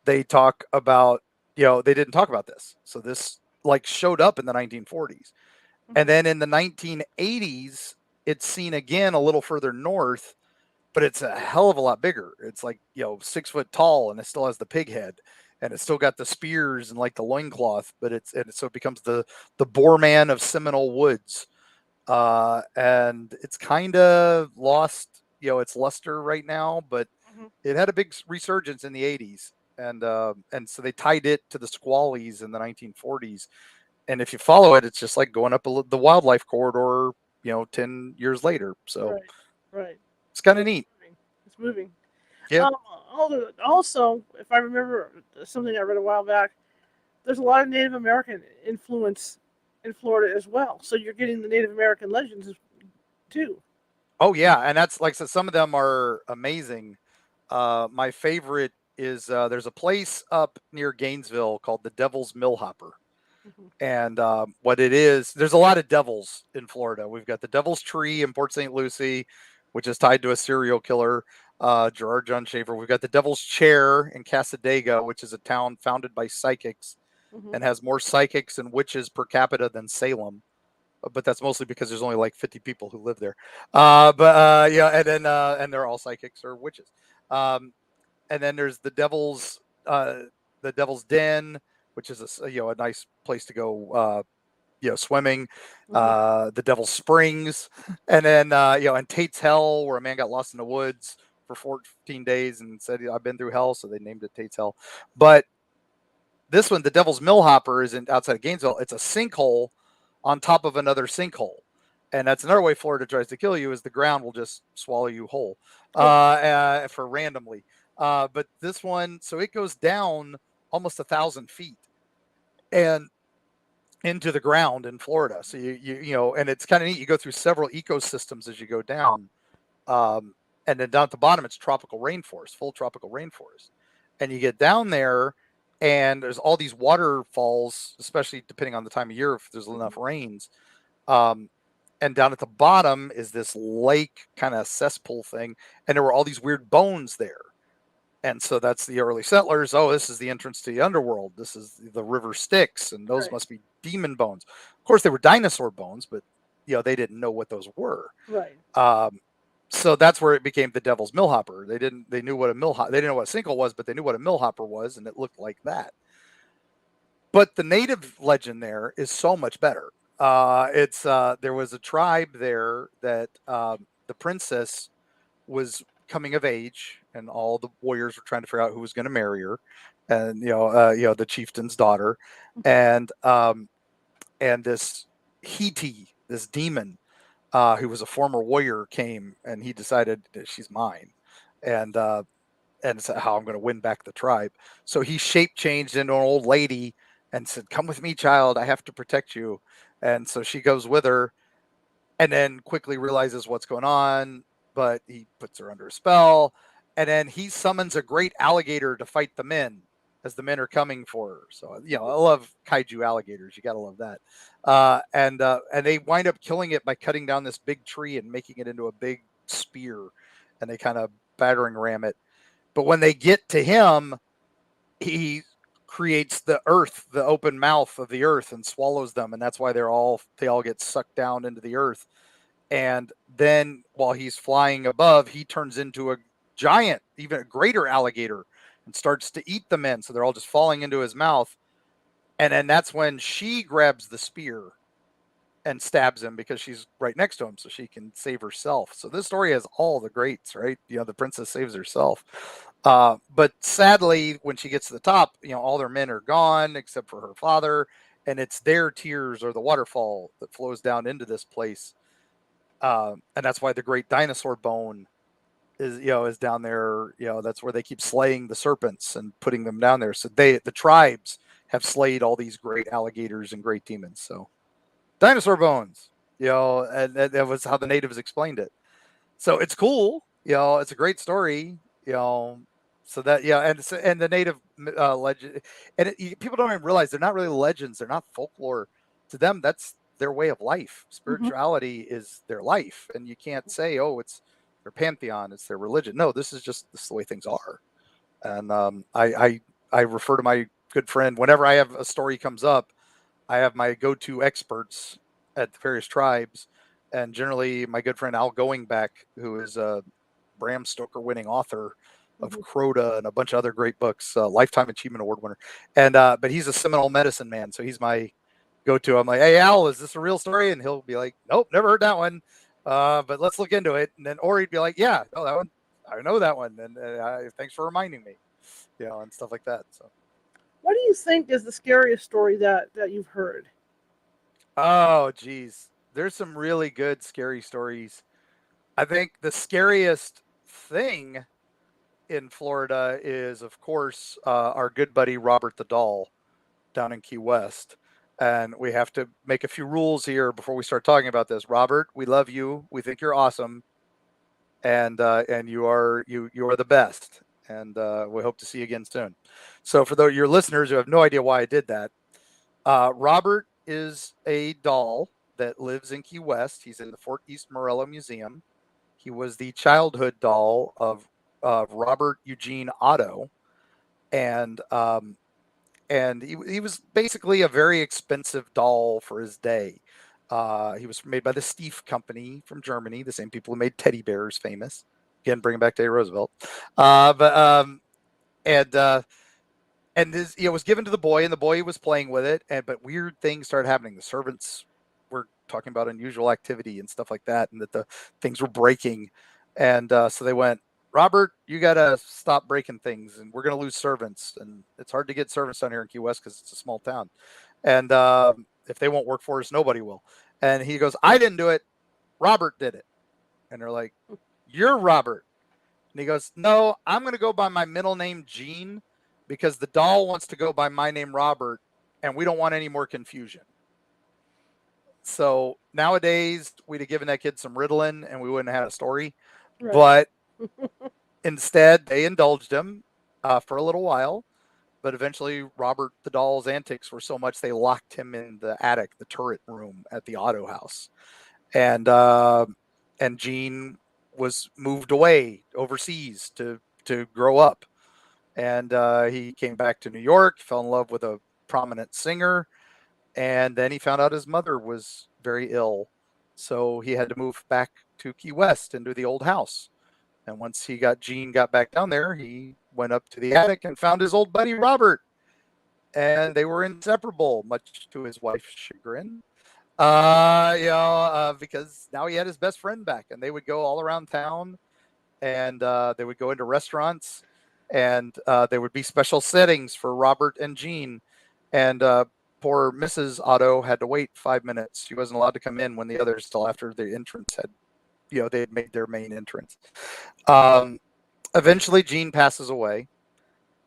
[SPEAKER 2] they talk about. They didn't talk about this, so this like showed up in the 1940s.
[SPEAKER 1] Mm-hmm.
[SPEAKER 2] And then in the 1980s, it's seen again a little further north, but it's a hell of a lot bigger. It's like, 6 foot tall, and it still has the pig head, and it's still got the spears and like the loincloth, but so it becomes the Boar Man of Seminole Woods. And it's kind of lost, its luster right now, but
[SPEAKER 1] Mm-hmm.
[SPEAKER 2] it had a big resurgence in the 80s. And so they tied it to the Squallies in the 1940s, and if you follow it, it's just like going up the wildlife corridor, 10 years later. So
[SPEAKER 1] Right, right.
[SPEAKER 2] it's kind
[SPEAKER 1] Yeah,
[SPEAKER 2] of neat.
[SPEAKER 1] it's moving.
[SPEAKER 2] Yep.
[SPEAKER 1] Um, also, if I remember something I read a while back, there's a lot of Native American influence in Florida as well. So you're getting the Native American legends too.
[SPEAKER 2] Oh yeah. And that's like I said, some of them are amazing. My favorite is there's a place up near Gainesville called the Devil's Millhopper.
[SPEAKER 1] Mm-hmm.
[SPEAKER 2] And what it is, there's a lot of devils in Florida. We've got the Devil's Tree in Port St. Lucie, which is tied to a serial killer, Gerard John Schaefer. We've got the Devil's Chair in Casadega, which is a town founded by psychics
[SPEAKER 1] Mm-hmm.
[SPEAKER 2] and has more psychics and witches per capita than Salem. But that's mostly because there's only like 50 people who live there. Yeah, and then and they're all psychics or witches. And then there's the Devil's the Devil's Den, which is a nice place to go swimming, the Devil's Springs, and then and Tate's Hell, where a man got lost in the woods for 14 days and said, I've been through hell, so they named it Tate's Hell. But this one, the Devil's Millhopper, isn't outside of Gainesville. It's a sinkhole on top of another sinkhole. And that's another way Florida tries to kill you, is the ground will just swallow you whole for randomly. But this one, so it goes down almost 1,000 feet and into the ground in Florida. So and it's kind of neat. You go through several ecosystems as you go down. And then down at the bottom, it's tropical rainforest, full tropical rainforest. And you get down there, and there's all these waterfalls, especially depending on the time of year, if there's enough rains. And down at the bottom is this lake kind of cesspool thing. And there were all these weird bones there. And so that's the early settlers. Oh, this is the entrance to the underworld. This is the river Styx, and those must be demon bones. Of course, they were dinosaur bones, but they didn't know what those were.
[SPEAKER 1] Right.
[SPEAKER 2] So that's where it became the Devil's Millhopper. They knew what a millhopper. They didn't know what a sinkhole was, but they knew what a millhopper was, and it looked like that. But the native legend there is so much better. There was a tribe there that the princess was coming of age, and all the warriors were trying to figure out who was going to marry her, and the chieftain's daughter, and this Hiti, this demon, who was a former warrior, came, and he decided that she's mine, and it's how I'm going to win back the tribe. So he shape changed into an old lady and said, "Come with me, child. I have to protect you." And so she goes with her, and then quickly realizes what's going on, but he puts her under a spell, and then he summons a great alligator to fight the men as the men are coming for her. So I love kaiju alligators. You gotta love that. And they wind up killing it by cutting down this big tree and making it into a big spear, and they kind of battering ram it. But when they get to him, he creates the earth, the open mouth of the earth, and swallows them, and that's why they all get sucked down into the earth. And then while he's flying above, he turns into a giant, even a greater alligator, and starts to eat the men. So they're all just falling into his mouth. And then that's when she grabs the spear and stabs him, because she's right next to him, so she can save herself. So this story has all the greats, right? The princess saves herself. But sadly, when she gets to the top, all their men are gone except for her father. And it's their tears, or the waterfall, that flows down into this place. And that's why the great dinosaur bone is down there. That's where they keep slaying the serpents and putting them down there. So the tribes have slayed all these great alligators and great demons. So dinosaur bones, and that was how the natives explained it. So it's cool. It's a great story. So that, and the native legend, and people don't even realize they're not really legends. They're not folklore. To them, that's their way of life. Spirituality is their life, and you can't say, "Oh, it's their pantheon, it's their religion." No, this is the way things are. And I refer to my good friend whenever I have a story comes up. I have my go-to experts at the various tribes, and generally my good friend Al Goingback, who is a Bram Stoker winning author of Crota and a bunch of other great books, Lifetime Achievement Award winner, and but he's a Seminole medicine man, so he's my go-to. I'm like, "Hey Al, is this a real story?" And he'll be like, "Nope, never heard that one, but let's look into it." And then, or he'd be like, "Yeah, no, that one, I know that one, and thanks for reminding me," and stuff like that. So,
[SPEAKER 1] what do you think is the scariest story that you've heard?
[SPEAKER 2] Oh, geez, there's some really good scary stories. I think the scariest thing in Florida is, of course, our good buddy Robert the Doll down in Key West. And we have to make a few rules here before we start talking about this. Robert, we love you. We think you're awesome, and you are the best. And we hope to see you again soon. So for your listeners who have no idea why I did that, Robert is a doll that lives in Key West. He's in the Fort East Morello Museum. He was the childhood doll of Robert Eugene Otto, and he was basically a very expensive doll for his day. He was made by the Steiff Company from Germany, the same people who made teddy bears famous. Again, bringing back Teddy Roosevelt. And and this, was given to the boy, and the boy was playing with it, but weird things started happening. The servants were talking about unusual activity and stuff like that, and that the things were breaking, and so they went, Robert, you got to stop breaking things, and we're going to lose servants, and it's hard to get servants down here in Key West because it's a small town, and if they won't work for us, nobody will. And he goes, I didn't do it, Robert did it. And they're like, you're Robert. And he goes, no, I'm going to go by my middle name, Gene, because the doll wants to go by my name, Robert, and we don't want any more confusion. So nowadays, we'd have given that kid some Ritalin and we wouldn't have had a story. Right. But instead, they indulged him for a little while. But eventually, Robert the doll's antics were so much they locked him in the attic, the turret room at the auto house. And Gene was moved away overseas to grow up. And he came back to New York, fell in love with a prominent singer, and then he found out his mother was very ill. So he had to move back to Key West into the old house. And once Gene got back down there, he went up to the attic and found his old buddy Robert. And they were inseparable, much to his wife's chagrin. Because now he had his best friend back, and they would go all around town, and they would go into restaurants, and there would be special settings for Robert and Gene. And poor Mrs. Otto had to wait 5 minutes. She wasn't allowed to come in when the others, till after the entrance had, they had made their main entrance. Eventually, Gene passes away,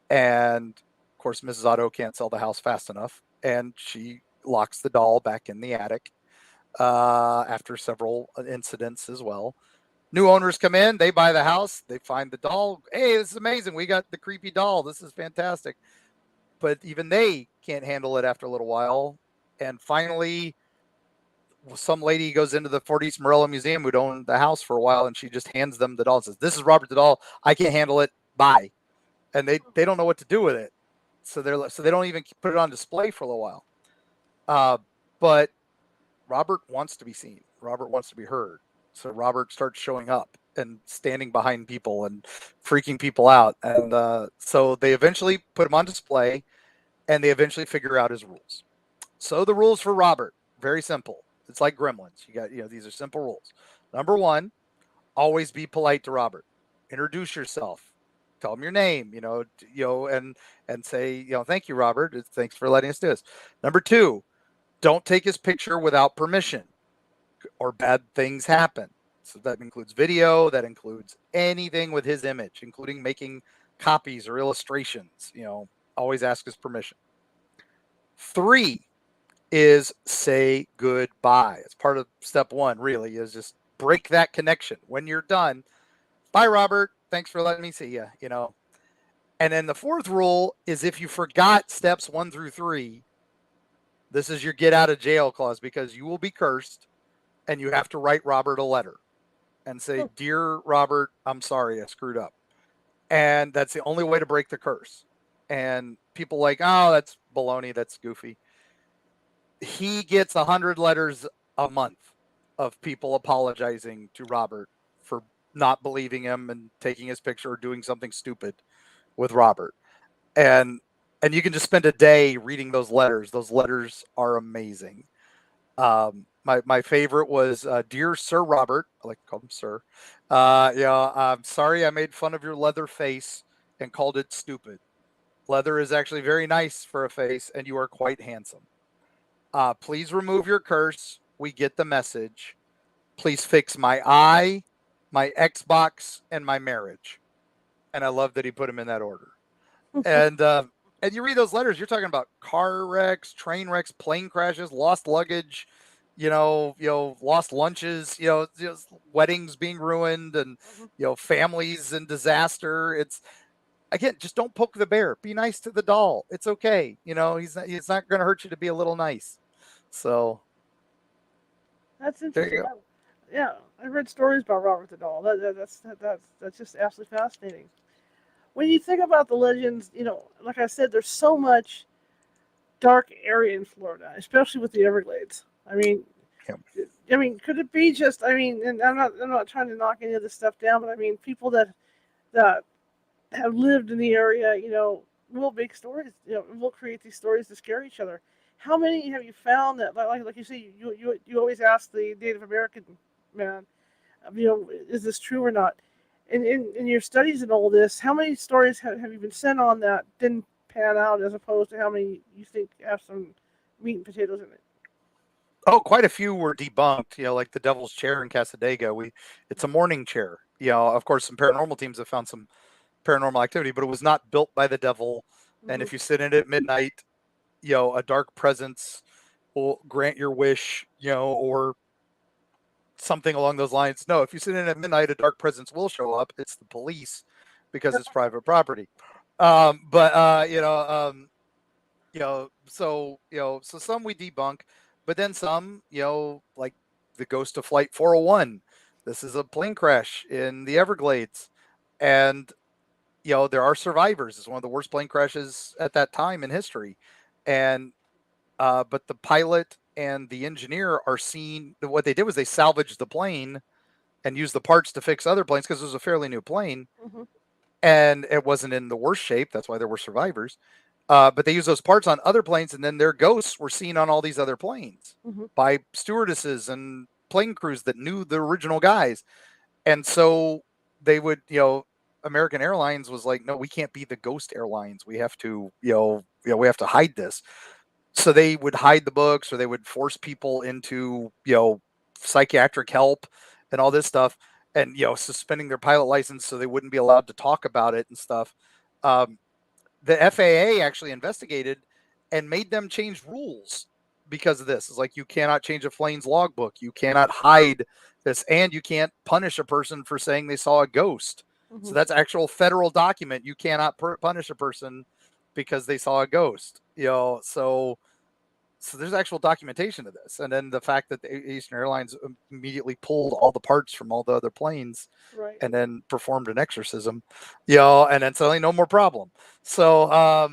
[SPEAKER 2] and of course, Mrs. Otto can't sell the house fast enough, and she locks the doll back in the attic after several incidents as well. New owners come in, they buy the house, they find the doll. Hey, this is amazing. We got the creepy doll. This is fantastic. But even they can't handle it after a little while. And finally, some lady goes into the Fort East Morella Museum who'd owned the house for a while, and she just hands them the doll and says, this is Robert the doll. I can't handle it. Bye. And they don't know what to do with it. So they don't even put it on display for a little while. But Robert wants to be seen. Robert wants to be heard. So Robert starts showing up and standing behind people and freaking people out. And so they eventually put him on display, and they eventually figure out his rules. So the rules for Robert, very simple. It's like Gremlins. You got, these are simple rules. Number one, always be polite to Robert. Introduce yourself. Tell him your name, and say, thank you, Robert. Thanks for letting us do this. Number two, don't take his picture without permission, or bad things happen. So that includes video, that includes anything with his image, including making copies or illustrations. Always ask his permission. 3 is say goodbye. It's part of step 1, really, is just break that connection. When you're done, bye, Robert. Thanks for letting me see you, And then the 4th rule is, if you forgot steps 1 through 3, this is your get out of jail clause, because you will be cursed, and you have to write Robert a letter and say, Dear Robert, I'm sorry, I screwed up. And that's the only way to break the curse. And people like, oh, that's baloney. That's goofy. He gets 100 letters a month of people apologizing to Robert for not believing him and taking his picture or doing something stupid with Robert. And you can just spend a day reading those letters. Those letters are amazing. My favorite was, Dear Sir Robert, I like to call him Sir. I'm sorry I made fun of your leather face and called it stupid. Leather is actually very nice for a face, and you are quite handsome. Please remove your curse. We get the message. Please fix my eye, my Xbox, and my marriage. And I love that he put them in that order. And you read those letters, you're talking about car wrecks, train wrecks, plane crashes, lost luggage, lost lunches, weddings being ruined, and families in disaster. It's, again, just don't poke the bear. Be nice to the doll. It's okay. He's not going to hurt you to be a little nice. So
[SPEAKER 1] that's interesting. I read stories about Robert the doll. That's just absolutely fascinating. When you think about the legends, like I said, there's so much dark area in Florida, especially with the Everglades. I mean, could it be just? And I'm not trying to knock any of this stuff down, but people that have lived in the area, we'll make stories. We'll create these stories to scare each other. How many have you found that, like you say, you always ask the Native American man, is this true or not? In your studies and all this, how many stories have you been sent on that didn't pan out, as opposed to how many you think have some meat and potatoes in it?
[SPEAKER 2] Oh, quite a few were debunked. Like the Devil's Chair in Casadega. It's a morning chair. Of course, some paranormal teams have found some paranormal activity, but it was not built by the devil. And
[SPEAKER 1] Hmm.
[SPEAKER 2] if you sit in it at midnight, a dark presence will grant your wish, or something along those lines. No, if you sit in at midnight, a dark presence will show up. It's the police because it's private property. But so some we debunk, but then some, like the ghost of Flight 401. This is a plane crash in the Everglades, and there are survivors. It's one of the worst plane crashes at that time in history, and but the pilot and the engineer are seen. What they did was they salvaged the plane and used the parts to fix other planes because it was a fairly new plane
[SPEAKER 1] Hmm.
[SPEAKER 2] and it wasn't in the worst shape. That's why there were survivors. But they used those parts on other planes, and then their ghosts were seen on all these other planes
[SPEAKER 1] Hmm.
[SPEAKER 2] by stewardesses and plane crews that knew the original guys. And so they would, American Airlines was like, no, we can't be the ghost airlines. We have to, we have to hide this. So they would hide the books, or they would force people into, psychiatric help and all this stuff, and suspending their pilot license so they wouldn't be allowed to talk about it and stuff. Um, the FAA actually investigated and made them change rules because of this. It's like, you cannot change a plane's logbook, you cannot hide this, and you can't punish a person for saying they saw a ghost.
[SPEAKER 1] Hmm.
[SPEAKER 2] So that's actual federal document. You cannot punish a person because they saw a ghost. So there's actual documentation of this. And then the fact that the Eastern Airlines immediately pulled all the parts from all the other planes
[SPEAKER 1] Right.
[SPEAKER 2] and then performed an exorcism, and then suddenly no more problem. So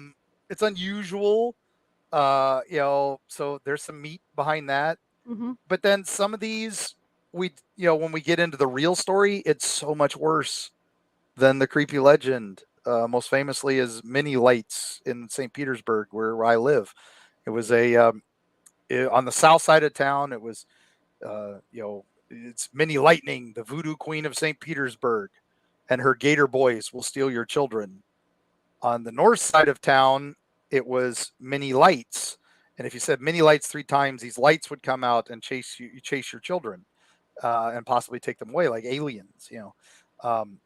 [SPEAKER 2] it's unusual, so there's some meat behind that.
[SPEAKER 1] Hmm.
[SPEAKER 2] But then some of these, when we get into the real story, it's so much worse than the creepy legend. Most famously is mini lights in St. Petersburg, where I live. It was on the south side of town. It was, it's Minnie Lightning, the voodoo queen of St. Petersburg, and her gator boys will steal your children. On the north side of town, it was Minnie Lights. And if you said Minnie Lights 3 times, these lights would come out and chase your children, and possibly take them away like aliens. Um,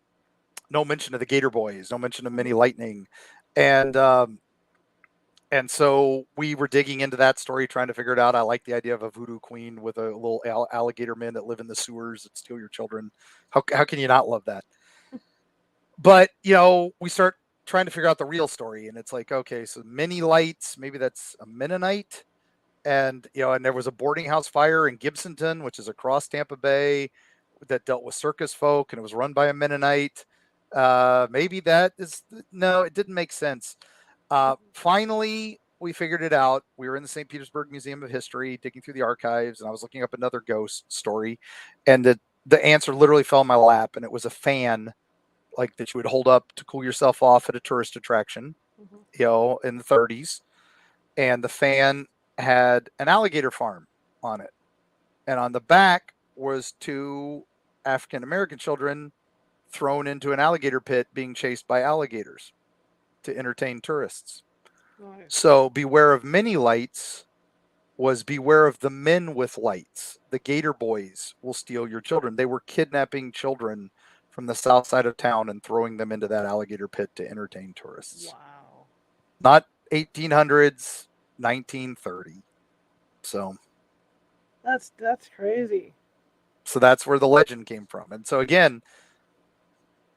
[SPEAKER 2] no mention of the Gator Boys, no mention of Minnie
[SPEAKER 1] Hmm.
[SPEAKER 2] Lightning, and so we were digging into that story, trying to figure it out. I like the idea of a voodoo queen with a little alligator men that live in the sewers that steal your children. How can you not love that? But we start trying to figure out the real story, and it's like, okay, so mini lights, maybe that's a Mennonite, and and there was a boarding house fire in Gibsonton, which is across Tampa Bay, that dealt with circus folk, and it was run by a Mennonite. Maybe that is no, it didn't make sense. Finally, we figured it out. We were in the St. Petersburg Museum of History, digging through the archives, and I was looking up another ghost story, and the answer literally fell in my lap, and it was a fan, like that you would hold up to cool yourself off at a tourist attraction,
[SPEAKER 1] Hmm.
[SPEAKER 2] in the 30s, and the fan had an alligator farm on it, and on the back was 2 African American children thrown into an alligator pit being chased by alligators to entertain tourists.
[SPEAKER 1] Nice.
[SPEAKER 2] So beware of mini lights was beware of the men with lights. The Gator Boys will steal your children. They were kidnapping children from the south side of town and throwing them into that alligator pit to entertain tourists.
[SPEAKER 1] Wow.
[SPEAKER 2] Not 1800s, 1930. So
[SPEAKER 1] That's crazy.
[SPEAKER 2] that's where the legend came from. And so again,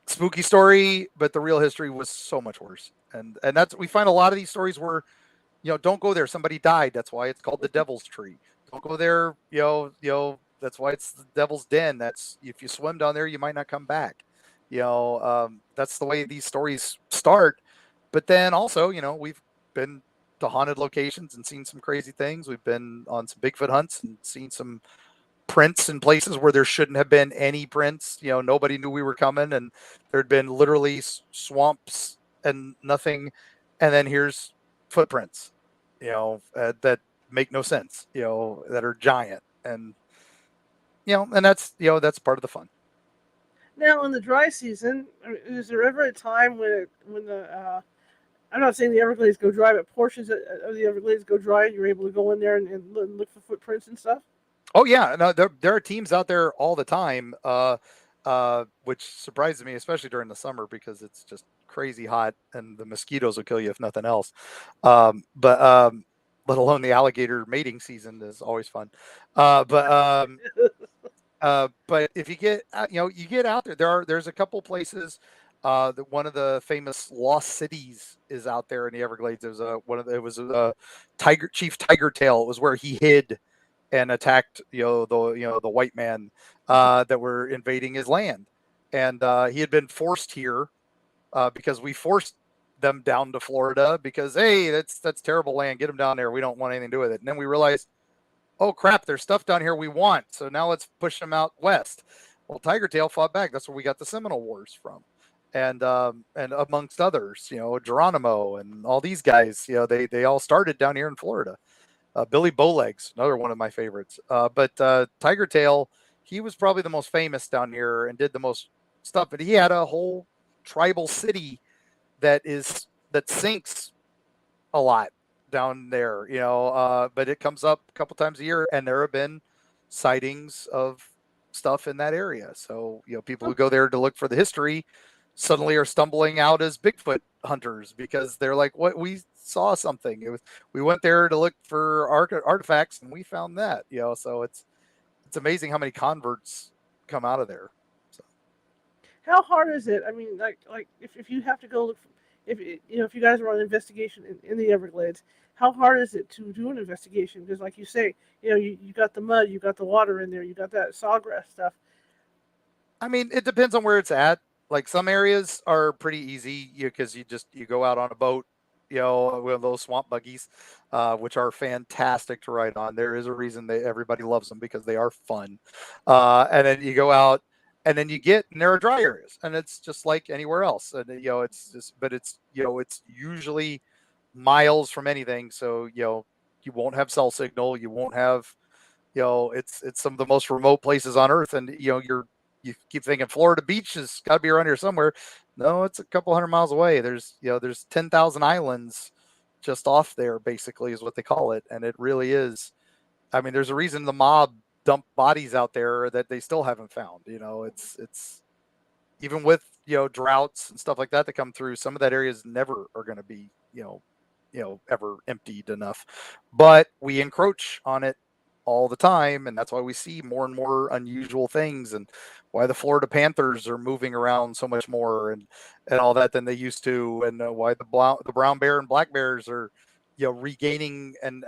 [SPEAKER 2] spooky story, but the real history was so much worse. And that's, we find a lot of these stories where, don't go there. Somebody died. That's why it's called the Devil's Tree. Don't go there. That's why it's the Devil's Den. That's, if you swim down there, you might not come back. That's the way these stories start. But then also, we've been to haunted locations and seen some crazy things. We've been on some Bigfoot hunts and seen some prints in places where there shouldn't have been any prints. Nobody knew we were coming, and there had been literally swamps and nothing. and then here's footprints, that make no sense, that are giant, and and that's part of the fun.
[SPEAKER 1] Now, in the dry season, is there ever a time when the I'm not saying the Everglades go dry, but portions of the Everglades go dry, and you're able to go in there and look for footprints and stuff?
[SPEAKER 2] Oh yeah, no, there are teams out there all the time, which surprises me, especially during the summer because it's just crazy hot and the mosquitoes will kill you if nothing else. But let alone the alligator mating season is always fun. Uh, but um, but if you get you get out there, there's a couple places. One of the famous lost cities is out there in the Everglades. There's it was Tiger Chief Tiger Tail. It was where he hid and attacked the white man that were invading his land, and he had been forced here because we forced them down to Florida because hey, that's terrible land. Get them down there. We don't want anything to do with it. And then we realized, oh crap, there's stuff down here we want. So now let's push them out west. Well, Tiger Tail fought back. That's where we got the Seminole Wars from. And amongst others, Geronimo and all these guys, they all started down here in Florida. Billy Bowlegs, another one of my favorites. But Tiger Tail, he was probably the most famous down here and did the most stuff. But he had a whole tribal city that sinks a lot down there, but it comes up a couple times a year, and there have been sightings of stuff in that area. So people who go there to look for the history suddenly are stumbling out as Bigfoot hunters because they're like, "What? We saw something. We went there to look for artifacts, and we found that." So it's amazing how many converts come out of there. So.
[SPEAKER 1] How hard is it? I mean, like if you have to go look, if you guys are on an investigation in the Everglades, how hard is it to do an investigation? Because like you say, you got the mud, you got the water in there, you got that sawgrass stuff.
[SPEAKER 2] I mean, it depends on where it's at. Like some areas are pretty easy because you go out on a boat, with those swamp buggies, which are fantastic to ride on. There is a reason that everybody loves them because they are fun. And then you go out, and then and there are dry areas, and it's just like anywhere else. And it's just, but it's usually miles from anything, so you won't have cell signal, you won't have it's some of the most remote places on earth, and you keep thinking Florida Beach has got to be around here somewhere. No, it's a couple hundred miles away. There's 10,000 islands just off there, basically, is what they call it, and it really is. I mean, there's a reason the mob dump bodies out there that they still haven't found. It's even with droughts and stuff like that come through. Some of that areas never are going to be ever emptied enough, but we encroach on it all the time, and that's why we see more and more unusual things, and why the Florida Panthers are moving around so much more and all that than they used to, and why the brown bear and black bears are regaining and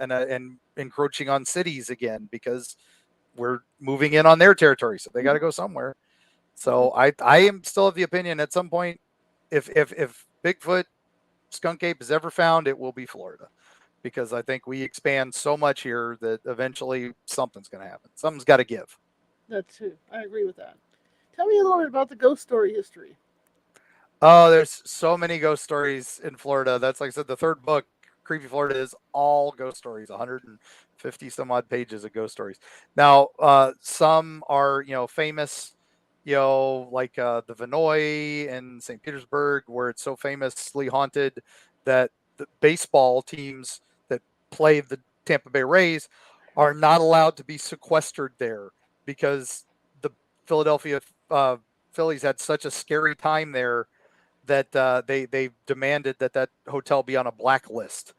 [SPEAKER 2] encroaching on cities again because we're moving in on their territory, so they got to go somewhere. So I am still of the opinion at some point, if Bigfoot, skunk ape is ever found, it will be Florida, because I think we expand so much here that eventually something's going to happen. Something's got to give.
[SPEAKER 1] That too, I agree with that. Tell me a little bit about the ghost story history.
[SPEAKER 2] Oh, there's so many ghost stories in Florida. That's, like I said, the third book, Creepy Florida, is all ghost stories, 150 some odd pages of ghost stories. Now, some are, famous, like the Vinoy in St. Petersburg, where it's so famously haunted that the baseball teams that play the Tampa Bay Rays are not allowed to be sequestered there because the Philadelphia Phillies had such a scary time there that they demanded that hotel be on a blacklist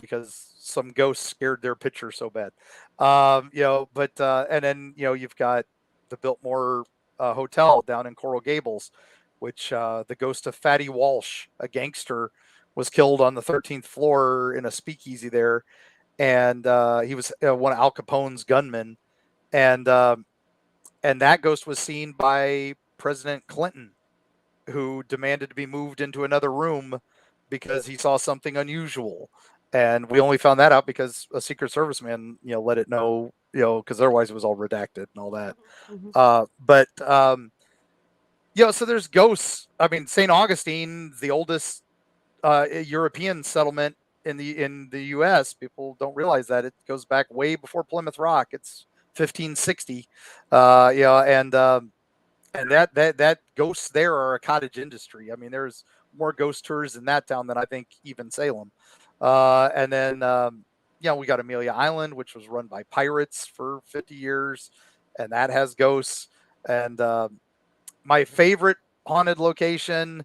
[SPEAKER 2] because some ghosts scared their pitcher so bad. But and then you've got the Biltmore Hotel down in Coral Gables, which the ghost of Fatty Walsh, a gangster, was killed on the 13th floor in a speakeasy there, and he was one of Al Capone's gunmen, and and that ghost was seen by President Clinton, who demanded to be moved into another room because he saw something unusual. And we only found that out because a Secret Service man, let it know, because otherwise it was all redacted and all that.
[SPEAKER 1] Mm-hmm.
[SPEAKER 2] So there's ghosts. I mean, St. Augustine, the oldest European settlement in the U.S. People don't realize that it goes back way before Plymouth Rock. It's 1560, and that ghosts there are a cottage industry. I mean, there's more ghost tours in that town than I think even Salem. And then we got Amelia Island, which was run by pirates for 50 years, and that has ghosts. And my favorite haunted location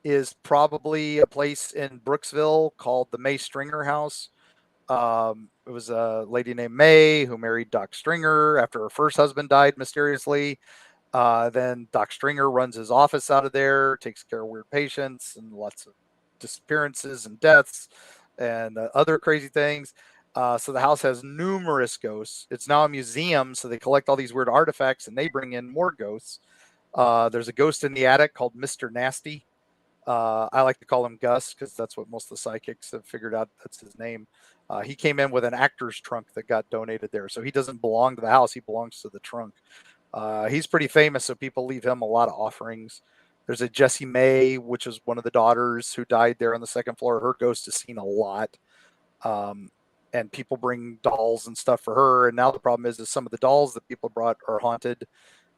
[SPEAKER 2] is probably a place in Brooksville called the May Stringer House. It was a lady named May who married Doc Stringer after her first husband died mysteriously. Then Doc Stringer runs his office out of there, takes care of weird patients and lots of disappearances and deaths and other crazy things. So the house has numerous ghosts. It's now a museum, so they collect all these weird artifacts and they bring in more ghosts. There's a ghost in the attic called Mr. Nasty. I like to call him Gus because that's what most of the psychics have figured out. That's his name. He came in with an actor's trunk that got donated there. So he doesn't belong to the house. He belongs to the trunk. He's pretty famous, so people leave him a lot of offerings. There's a Jessie May, which is one of the daughters who died there on the second floor. Her ghost is seen a lot. And people bring dolls and stuff for her. And now the problem is some of the dolls that people brought are haunted.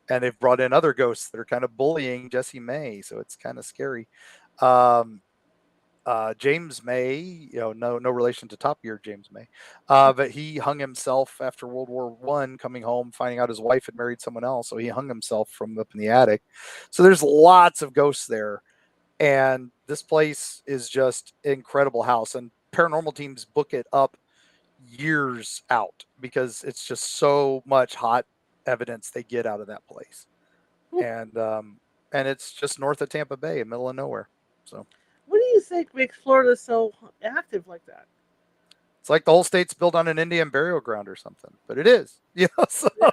[SPEAKER 2] And they've brought in other ghosts that are kind of bullying Jessie May. So it's kind of scary. James May, no relation to Top Gear James May, but he hung himself after World War I, coming home, finding out his wife had married someone else. So he hung himself from up in the attic. So there's lots of ghosts there. And this place is just incredible house. And paranormal teams book it up years out because it's just so much hot evidence they get out of that place. And it's just north of Tampa Bay, in the middle of nowhere. So
[SPEAKER 1] what do you think makes Florida so active like that?
[SPEAKER 2] it's like the whole state's built on an Indian burial ground or something, but it is, So,
[SPEAKER 1] Yeah.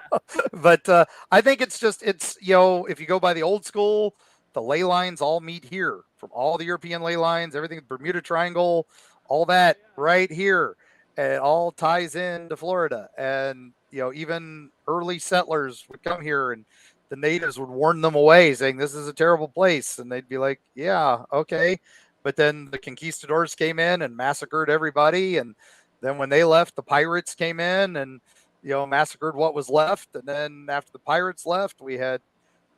[SPEAKER 2] but I think it's if you go by the old school, the ley lines all meet here from all the European ley lines, everything, Bermuda Triangle, all that right here. And it all ties into Florida. And, even early settlers would come here and the natives would warn them away saying, this is a terrible place. And they'd be like, yeah, okay. But then the conquistadors came in and massacred everybody. And then when they left, the pirates came in and, massacred what was left. And then after the pirates left, we had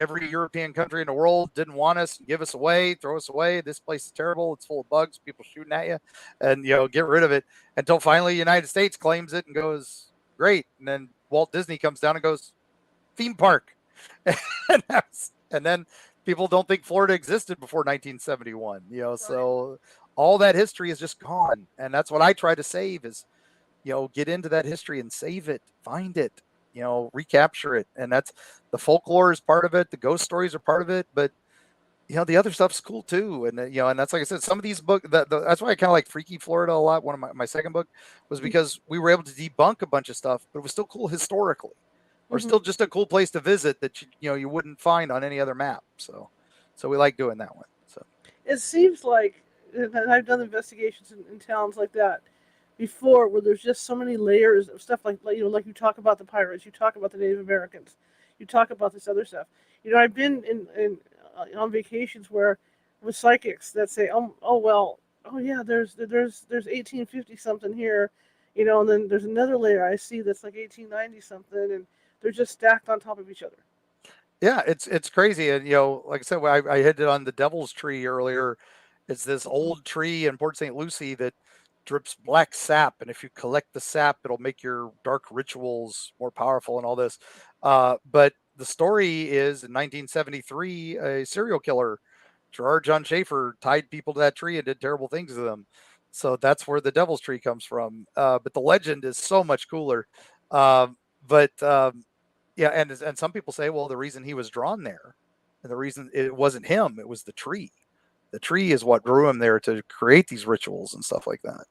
[SPEAKER 2] every European country in the world didn't want us, give us away, throw us away. This place is terrible. It's full of bugs, people shooting at you, and get rid of it. Until finally, the United States claims it and goes, great. And then Walt Disney comes down and goes, theme park, and then people don't think Florida existed before 1971. So all that history is just gone, and that's what I try to save is, get into that history and save it, find it, recapture it. And that's the folklore is part of it. The ghost stories are part of it, but the other stuff's cool too. And and that's, like I said, some of these books, that's why I kind of like Freaky Florida a lot. One of my second book was because we were able to debunk a bunch of stuff, but it was still cool historically, or still just a cool place to visit that you wouldn't find on any other map. So we like doing that one. So
[SPEAKER 1] it seems like, and I've done investigations in towns like that before, where there's just so many layers of stuff, like like you talk about the pirates, you talk about the Native Americans, you talk about this other stuff. I've been in on vacations where with psychics that say, oh yeah, there's 1850 something here, and then there's another layer I see that's like 1890 something, and they're just stacked on top of each other.
[SPEAKER 2] yeah, it's crazy. And like I said, I hit it on the Devil's Tree earlier. It's this old tree in Port St. Lucie that drips black sap, and if you collect the sap, it'll make your dark rituals more powerful and all this. But the story is in 1973, a serial killer, Gerard John Schaefer, tied people to that tree and did terrible things to them. So that's where the Devil's Tree comes from. But the legend is so much cooler. But yeah, and some people say, well, the reason he was drawn there, and the reason it wasn't him, it was the tree. The tree is what drew him there to create these rituals and stuff like that.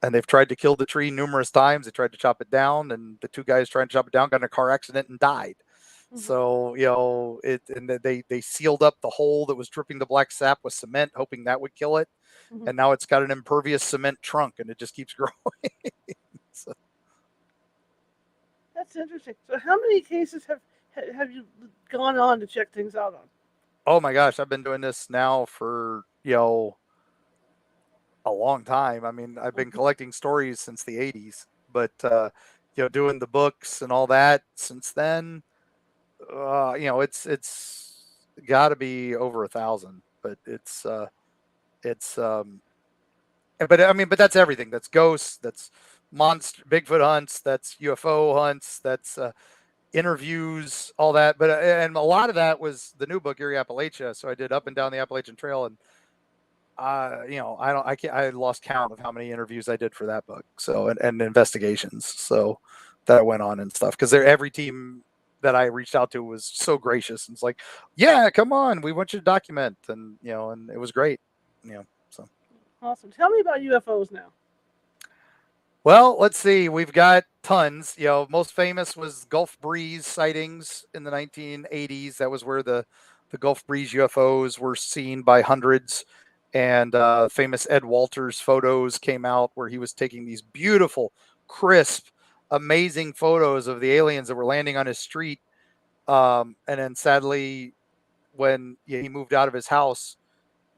[SPEAKER 2] And they've tried to kill the tree numerous times. They tried to chop it down, and the two guys trying to chop it down got in a car accident and died. So and they sealed up the hole that was dripping the black sap with cement, hoping that would kill it. And now it's got an impervious cement trunk, and it just keeps growing. So.
[SPEAKER 1] That's interesting. So how many cases have you gone on to check things out on?
[SPEAKER 2] Oh my gosh, I've been doing this now for a long time. I mean, I've been collecting stories since the 80s, but doing the books and all that since then, it's got to be over 1,000. But it's but I mean, but that's everything. That's ghosts. That's monster Bigfoot hunts. That's UFO hunts. That's interviews, all that. But and a lot of that was the new book, Eerie Appalachia. So I did up and down the Appalachian Trail, and I lost count of how many interviews I did for that book. So and investigations. So that went on and stuff because every team that I reached out to was so gracious and it's like, yeah, come on, we want you to document, and and it was great. So
[SPEAKER 1] Awesome. Tell me about UFOs now.
[SPEAKER 2] well, let's see. We've got tons. Most famous was Gulf Breeze sightings in the 1980s. That was where the Gulf Breeze UFOs were seen by hundreds. And famous Ed Walters photos came out where he was taking these beautiful, crisp, amazing photos of the aliens that were landing on his street. And then sadly, when he moved out of his house,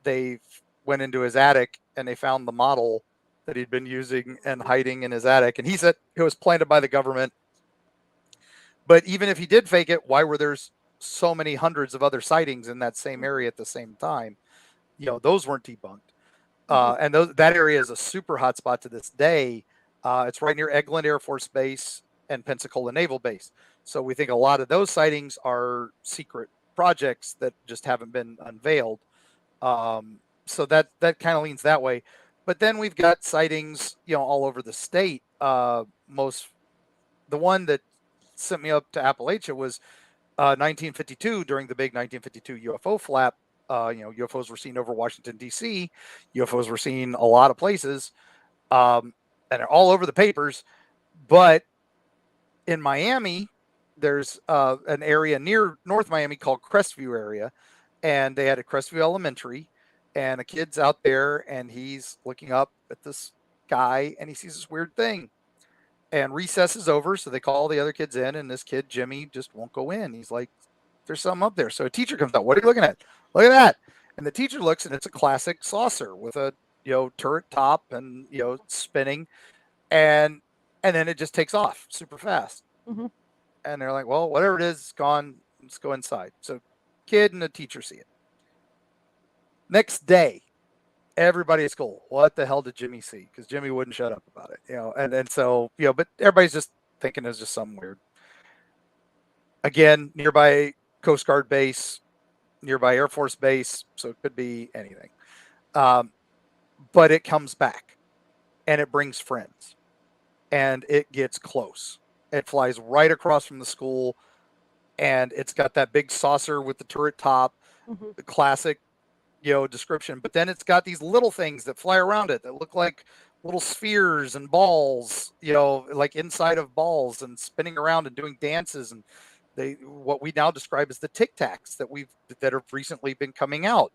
[SPEAKER 2] they went into his attic and they found the model that he'd been using and hiding in his attic. And he said it was planted by the government. But even if he did fake it, why were there so many hundreds of other sightings in that same area at the same time? Those weren't debunked. And that area is a super hot spot to this day. It's right near Eglin Air Force Base and Pensacola Naval Base. So we think a lot of those sightings are secret projects that just haven't been unveiled. So that kind of leans that way. But then we've got sightings, all over the state. The one that sent me up to Appalachia was 1952 during the big 1952 UFO flap. UFOs were seen over Washington, D.C. UFOs were seen a lot of places, and they're all over the papers. But in Miami, there's an area near North Miami called Crestview area, and they had a Crestview Elementary, and a kid's out there, and he's looking up at this guy, and he sees this weird thing. And recess is over, so they call the other kids in, and this kid, Jimmy, just won't go in. He's like, there's something up there. So a teacher comes out. What are you looking at? Look at that. And the teacher looks, and it's a classic saucer with a turret top and spinning, and then it just takes off super fast.
[SPEAKER 1] Mm-hmm.
[SPEAKER 2] And they're like, well, whatever it is, it's gone. Let's go inside. So kid and the teacher see it. Next day, everybody at school, what the hell did Jimmy see? Because Jimmy wouldn't shut up about it, and so, but everybody's just thinking it's just something weird. Again, nearby Coast Guard base, nearby Air Force base, so it could be anything. But it comes back, and it brings friends, and it gets close. It flies right across from the school, and it's got that big saucer with the turret top, the classic description. But then it's got these little things that fly around it that look like little spheres and balls, like inside of balls, and spinning around and doing dances, and what we now describe as the Tic Tacs that have recently been coming out.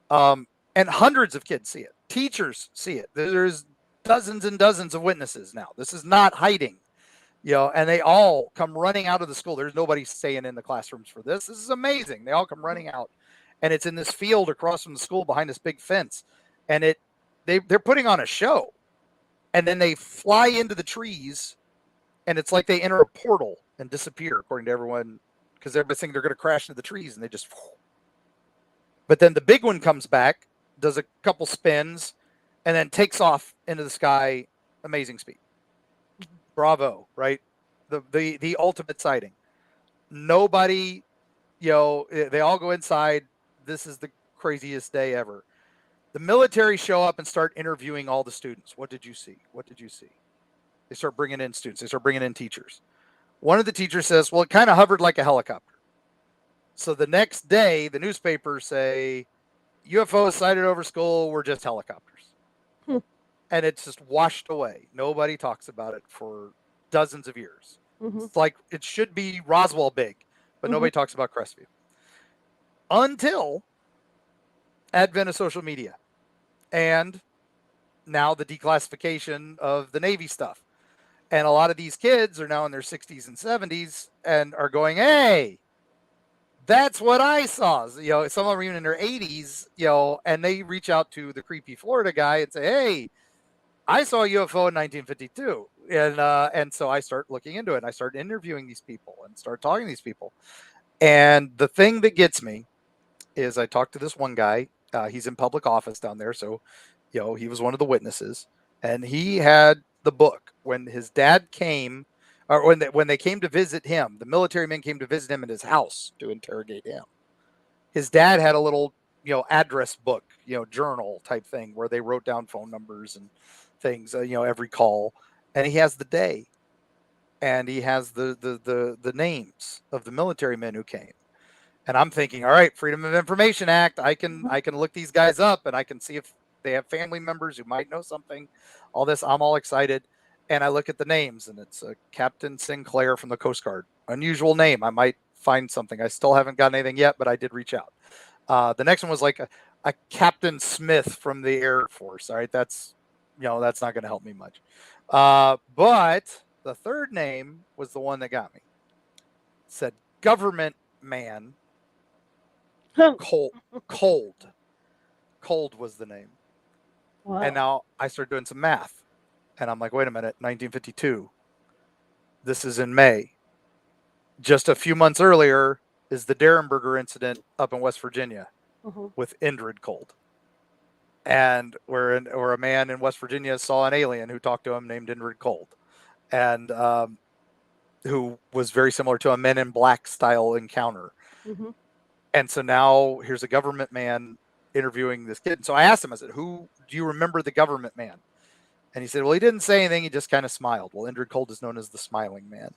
[SPEAKER 2] And hundreds of kids see it. Teachers see it. There's dozens and dozens of witnesses now. This is not hiding, and they all come running out of the school. There's nobody staying in the classrooms for this. This is amazing. They all come running out. And it's in this field across from the school behind this big fence. And they're putting on a show. And then they fly into the trees, and it's like they enter a portal and disappear, according to everyone, because everybody thinks they're going to crash into the trees, and they just. But then the big one comes back, does a couple spins, and then takes off into the sky, amazing speed. Bravo, right? The ultimate sighting. Nobody, they all go inside. This is the craziest day ever. The military show up and start interviewing all the students. What did you see? What did you see? They start bringing in students. They start bringing in teachers. One of the teachers says, well, it kind of hovered like a helicopter. So the next day, the newspapers say, UFOs sighted over school were just helicopters. And it's just washed away. Nobody talks about it for dozens of years. It's like it should be Roswell big, but nobody talks about Crestview. Until advent of social media and now the declassification of the Navy stuff. And a lot of these kids are now in their 60s and 70s and are going, hey, That's what I saw. Some of them are even in their 80s, and they reach out to the creepy Florida guy and say, "Hey, I saw a UFO in 1952," and so I start looking into it. And I start interviewing these people and start talking to these people. And the thing that gets me is I talked to this one guy. He's in public office down there, so he was one of the witnesses, and he had the book when his dad came, or when they came to visit him. The military men came to visit him at his house to interrogate him. His dad had a little address book, journal type thing where they wrote down phone numbers and things, every call, and he has the day, and he has the names of the military men who came. And I'm thinking, all right, Freedom of Information Act. I can look these guys up and I can see if they have family members who might know something. All this, I'm all excited. And I look at the names, and it's Captain Sinclair from the Coast Guard. Unusual name. I might find something. I still haven't gotten anything yet, but I did reach out. The next one was like a Captain Smith from the Air Force. All right, that's not going to help me much. But the third name was the one that got me. It said government man. Cold was the name.
[SPEAKER 1] Wow.
[SPEAKER 2] And now I started doing some math, and I'm like, wait a minute, 1952. This is in May. Just a few months earlier is the Derenberger incident up in West Virginia with Indrid Cold. And where a man in West Virginia saw an alien who talked to him named Indrid Cold, and who was very similar to a Men in Black style encounter. And so now here's a government man interviewing this kid. And so I asked him, I said, "Who do you remember the government man?" And he said, "Well, he didn't say anything. He just kind of smiled." Well, Indrid Cold is known as the smiling man.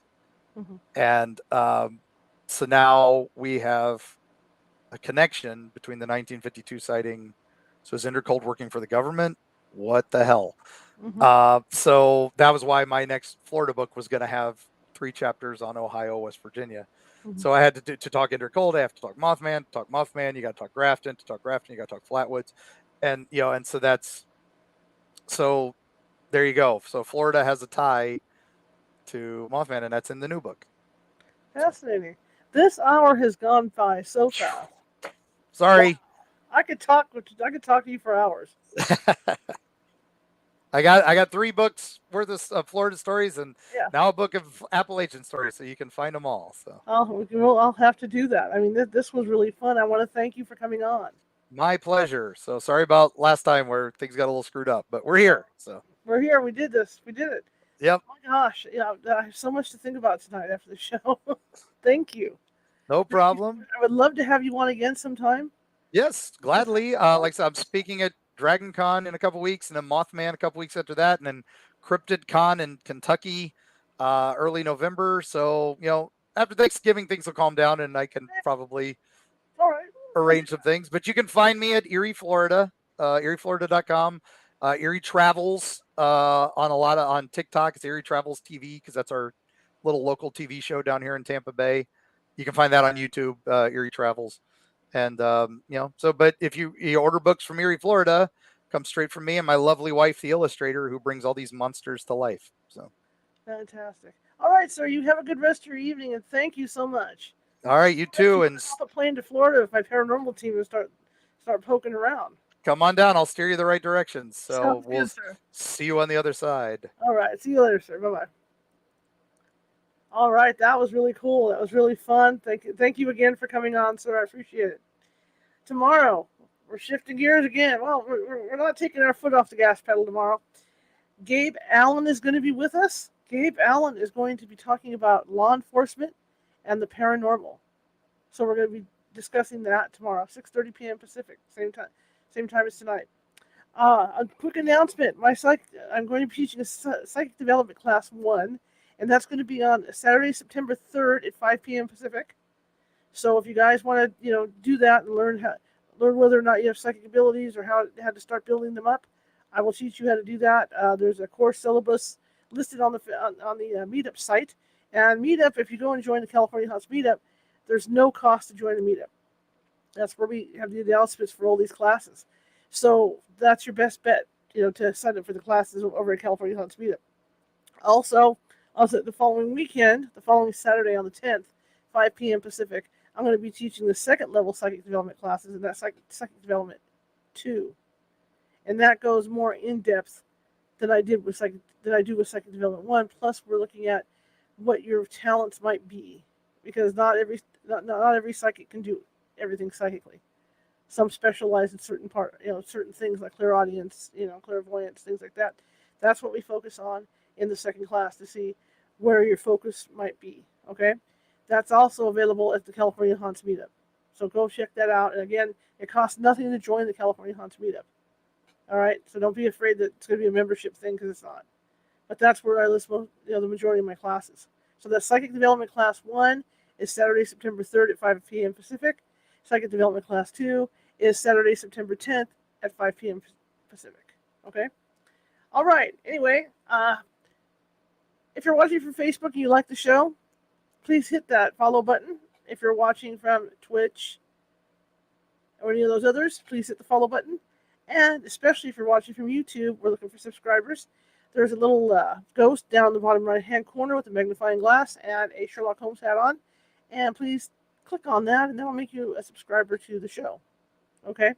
[SPEAKER 2] And so now we have a connection between the 1952 sighting. So is Indrid Cold working for the government? What the hell? So that was why my next Florida book was going to have 3 chapters on Ohio, West Virginia. So I had to talk Indrid Cold. I have to talk Mothman. To talk Mothman, you got to talk Grafton. To talk Grafton, you got to talk Flatwoods. And and so there you go. So Florida has a tie to Mothman, and that's in the new book.
[SPEAKER 1] Fascinating. This hour has gone by so fast.
[SPEAKER 2] Sorry.
[SPEAKER 1] I could talk to you for hours.
[SPEAKER 2] I got 3 books worth of Florida stories, and now a book of Appalachian stories, so you can find them all. So
[SPEAKER 1] I'll have to do that. I mean, this was really fun. I want to thank you for coming on.
[SPEAKER 2] My pleasure. So sorry about last time where things got a little screwed up, but we're here. So
[SPEAKER 1] we're here. We did this. We did it.
[SPEAKER 2] Yep.
[SPEAKER 1] Oh my gosh. Yeah, I have so much to think about tonight after the show. Thank you.
[SPEAKER 2] No problem.
[SPEAKER 1] I would love to have you on again sometime.
[SPEAKER 2] Yes, gladly. Like I said, I'm speaking at Dragon Con in a couple weeks, and then Mothman a couple weeks after that, and then Cryptid Con in Kentucky early November. So after Thanksgiving, things will calm down, and I can probably arrange some things. But you can find me at Eerie Florida, EerieFlorida.com, Eerie Travels on TikTok. It's Eerie Travels TV because that's our little local TV show down here in Tampa Bay. You can find that on YouTube, Eerie Travels. And, but if you order books from Eerie, Florida, come straight from me and my lovely wife, the illustrator, who brings all these monsters to life. So
[SPEAKER 1] fantastic. All right, sir, you have a good rest of your evening, and thank you so much.
[SPEAKER 2] All right, you too. And
[SPEAKER 1] I'll plane to Florida with my paranormal team and start poking around.
[SPEAKER 2] Come on down. I'll steer you the right directions. So we'll see you on the other side.
[SPEAKER 1] All right. See you later, sir. Bye-bye. All right, that was really cool. That was really fun. Thank you again for coming on, sir. I appreciate it. Tomorrow, we're shifting gears again. Well, we're not taking our foot off the gas pedal tomorrow. Gabe Allen is going to be with us. Gabe Allen is going to be talking about law enforcement and the paranormal. So we're going to be discussing that tomorrow, 6:30 p.m. Pacific, same time as tonight. A quick announcement. I'm going to be teaching a psychic development class 1. And that's going to be on Saturday, September 3rd at 5 p.m. Pacific. So if you guys want to, do that and learn whether or not you have psychic abilities or how to start building them up, I will teach you how to do that. There's a course syllabus listed on the Meetup site. And Meetup, if you go and join the California House Meetup, there's no cost to join the Meetup. That's where we have the announcements for all these classes. So that's your best bet, to sign up for the classes over at California House Meetup. Also, the following weekend, the following Saturday on the 10th, 5 p.m. Pacific, I'm going to be teaching the second level psychic development classes, and that's psychic development 2. And that goes more in depth than I do with psychic development 1. Plus, we're looking at what your talents might be, because not every psychic can do everything psychically. Some specialize in certain certain things like clairaudience, clairvoyance, things like that. That's what we focus on in the second class to see where your focus might be. Okay, that's also available at the California Haunts Meetup. So go check that out. And again, it costs nothing to join the California Haunts Meetup. All right, so don't be afraid that it's going to be a membership thing, because it's not. But that's where I list the majority of my classes. So the Psychic Development Class 1 is Saturday, September 3rd at 5 p.m. Pacific. Psychic Development Class 2 is Saturday, September 10th at 5 p.m. Pacific. Okay? All right. Anyway, if you're watching from Facebook and you like the show, please hit that follow button. If you're watching from Twitch or any of those others, please hit the follow button. And especially if you're watching from YouTube, we're looking for subscribers. There's a little ghost down in the bottom right-hand corner with a magnifying glass and a Sherlock Holmes hat on. And please click on that, and that will make you a subscriber to the show. Okay?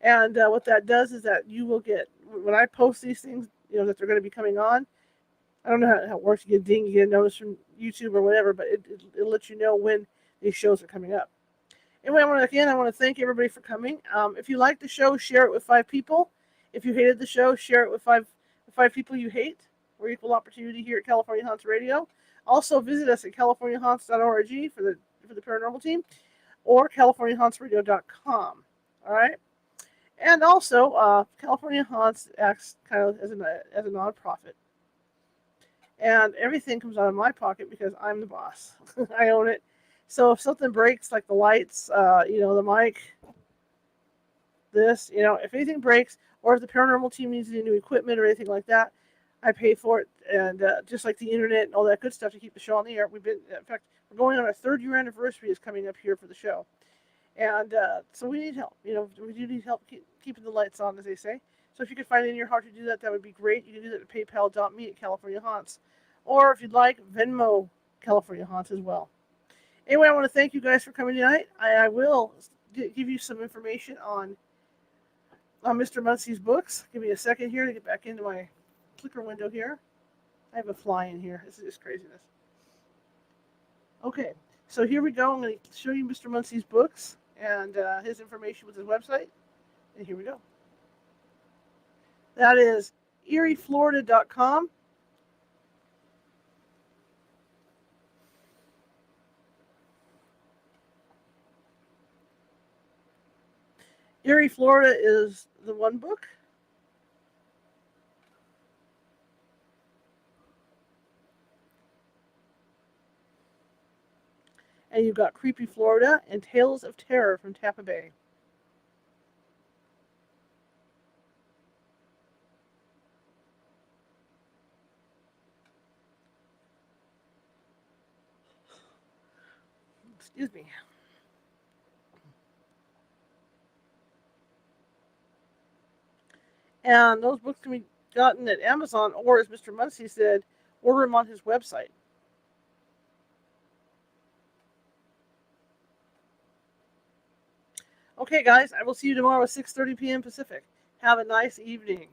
[SPEAKER 1] And what that does is that you will get, when I post these things, that they're going to be coming on, I don't know how it works. You get a ding, you get a notice from YouTube or whatever, but it'll let you know when these shows are coming up. Anyway, I want to thank everybody for coming. If you like the show, share it with 5 people. If you hated the show, share it with five people you hate. We're equal opportunity here at California Haunts Radio. Also, visit us at californiahaunts.org for the paranormal team, or californiahauntsradio.com. All right, and also California Haunts acts kind of as a nonprofit, and everything comes out of my pocket because I'm the boss. I own it. So if something breaks, like the lights, the mic, if anything breaks, or if the paranormal team needs any new equipment or anything like that, I pay for it. And just like the internet and all that good stuff to keep the show on the air. In fact, we're going on our 3rd year anniversary is coming up here for the show. And so we need help. We do need help keeping the lights on, as they say. So if you could find it in your heart to do that, that would be great. You can do that at paypal.me at California Haunts. Or if you'd like, Venmo California Haunts as well. Anyway, I want to thank you guys for coming tonight. I will give you some information on Mr. Muncy's books. Give me a second here to get back into my clicker window here. I have a fly in here. This is just craziness. Okay, so here we go. I'm going to show you Mr. Muncy's books and his information with his website. And here we go. That is eerieflorida.com. Eerie Florida is the one book. And you've got Creepy Florida and Tales of Terror from Tampa Bay. Excuse me. And those books can be gotten at Amazon, or as Mr. Muncy said, order them on his website. Okay, guys, I will see you tomorrow at 6:30 p.m. Pacific. Have a nice evening.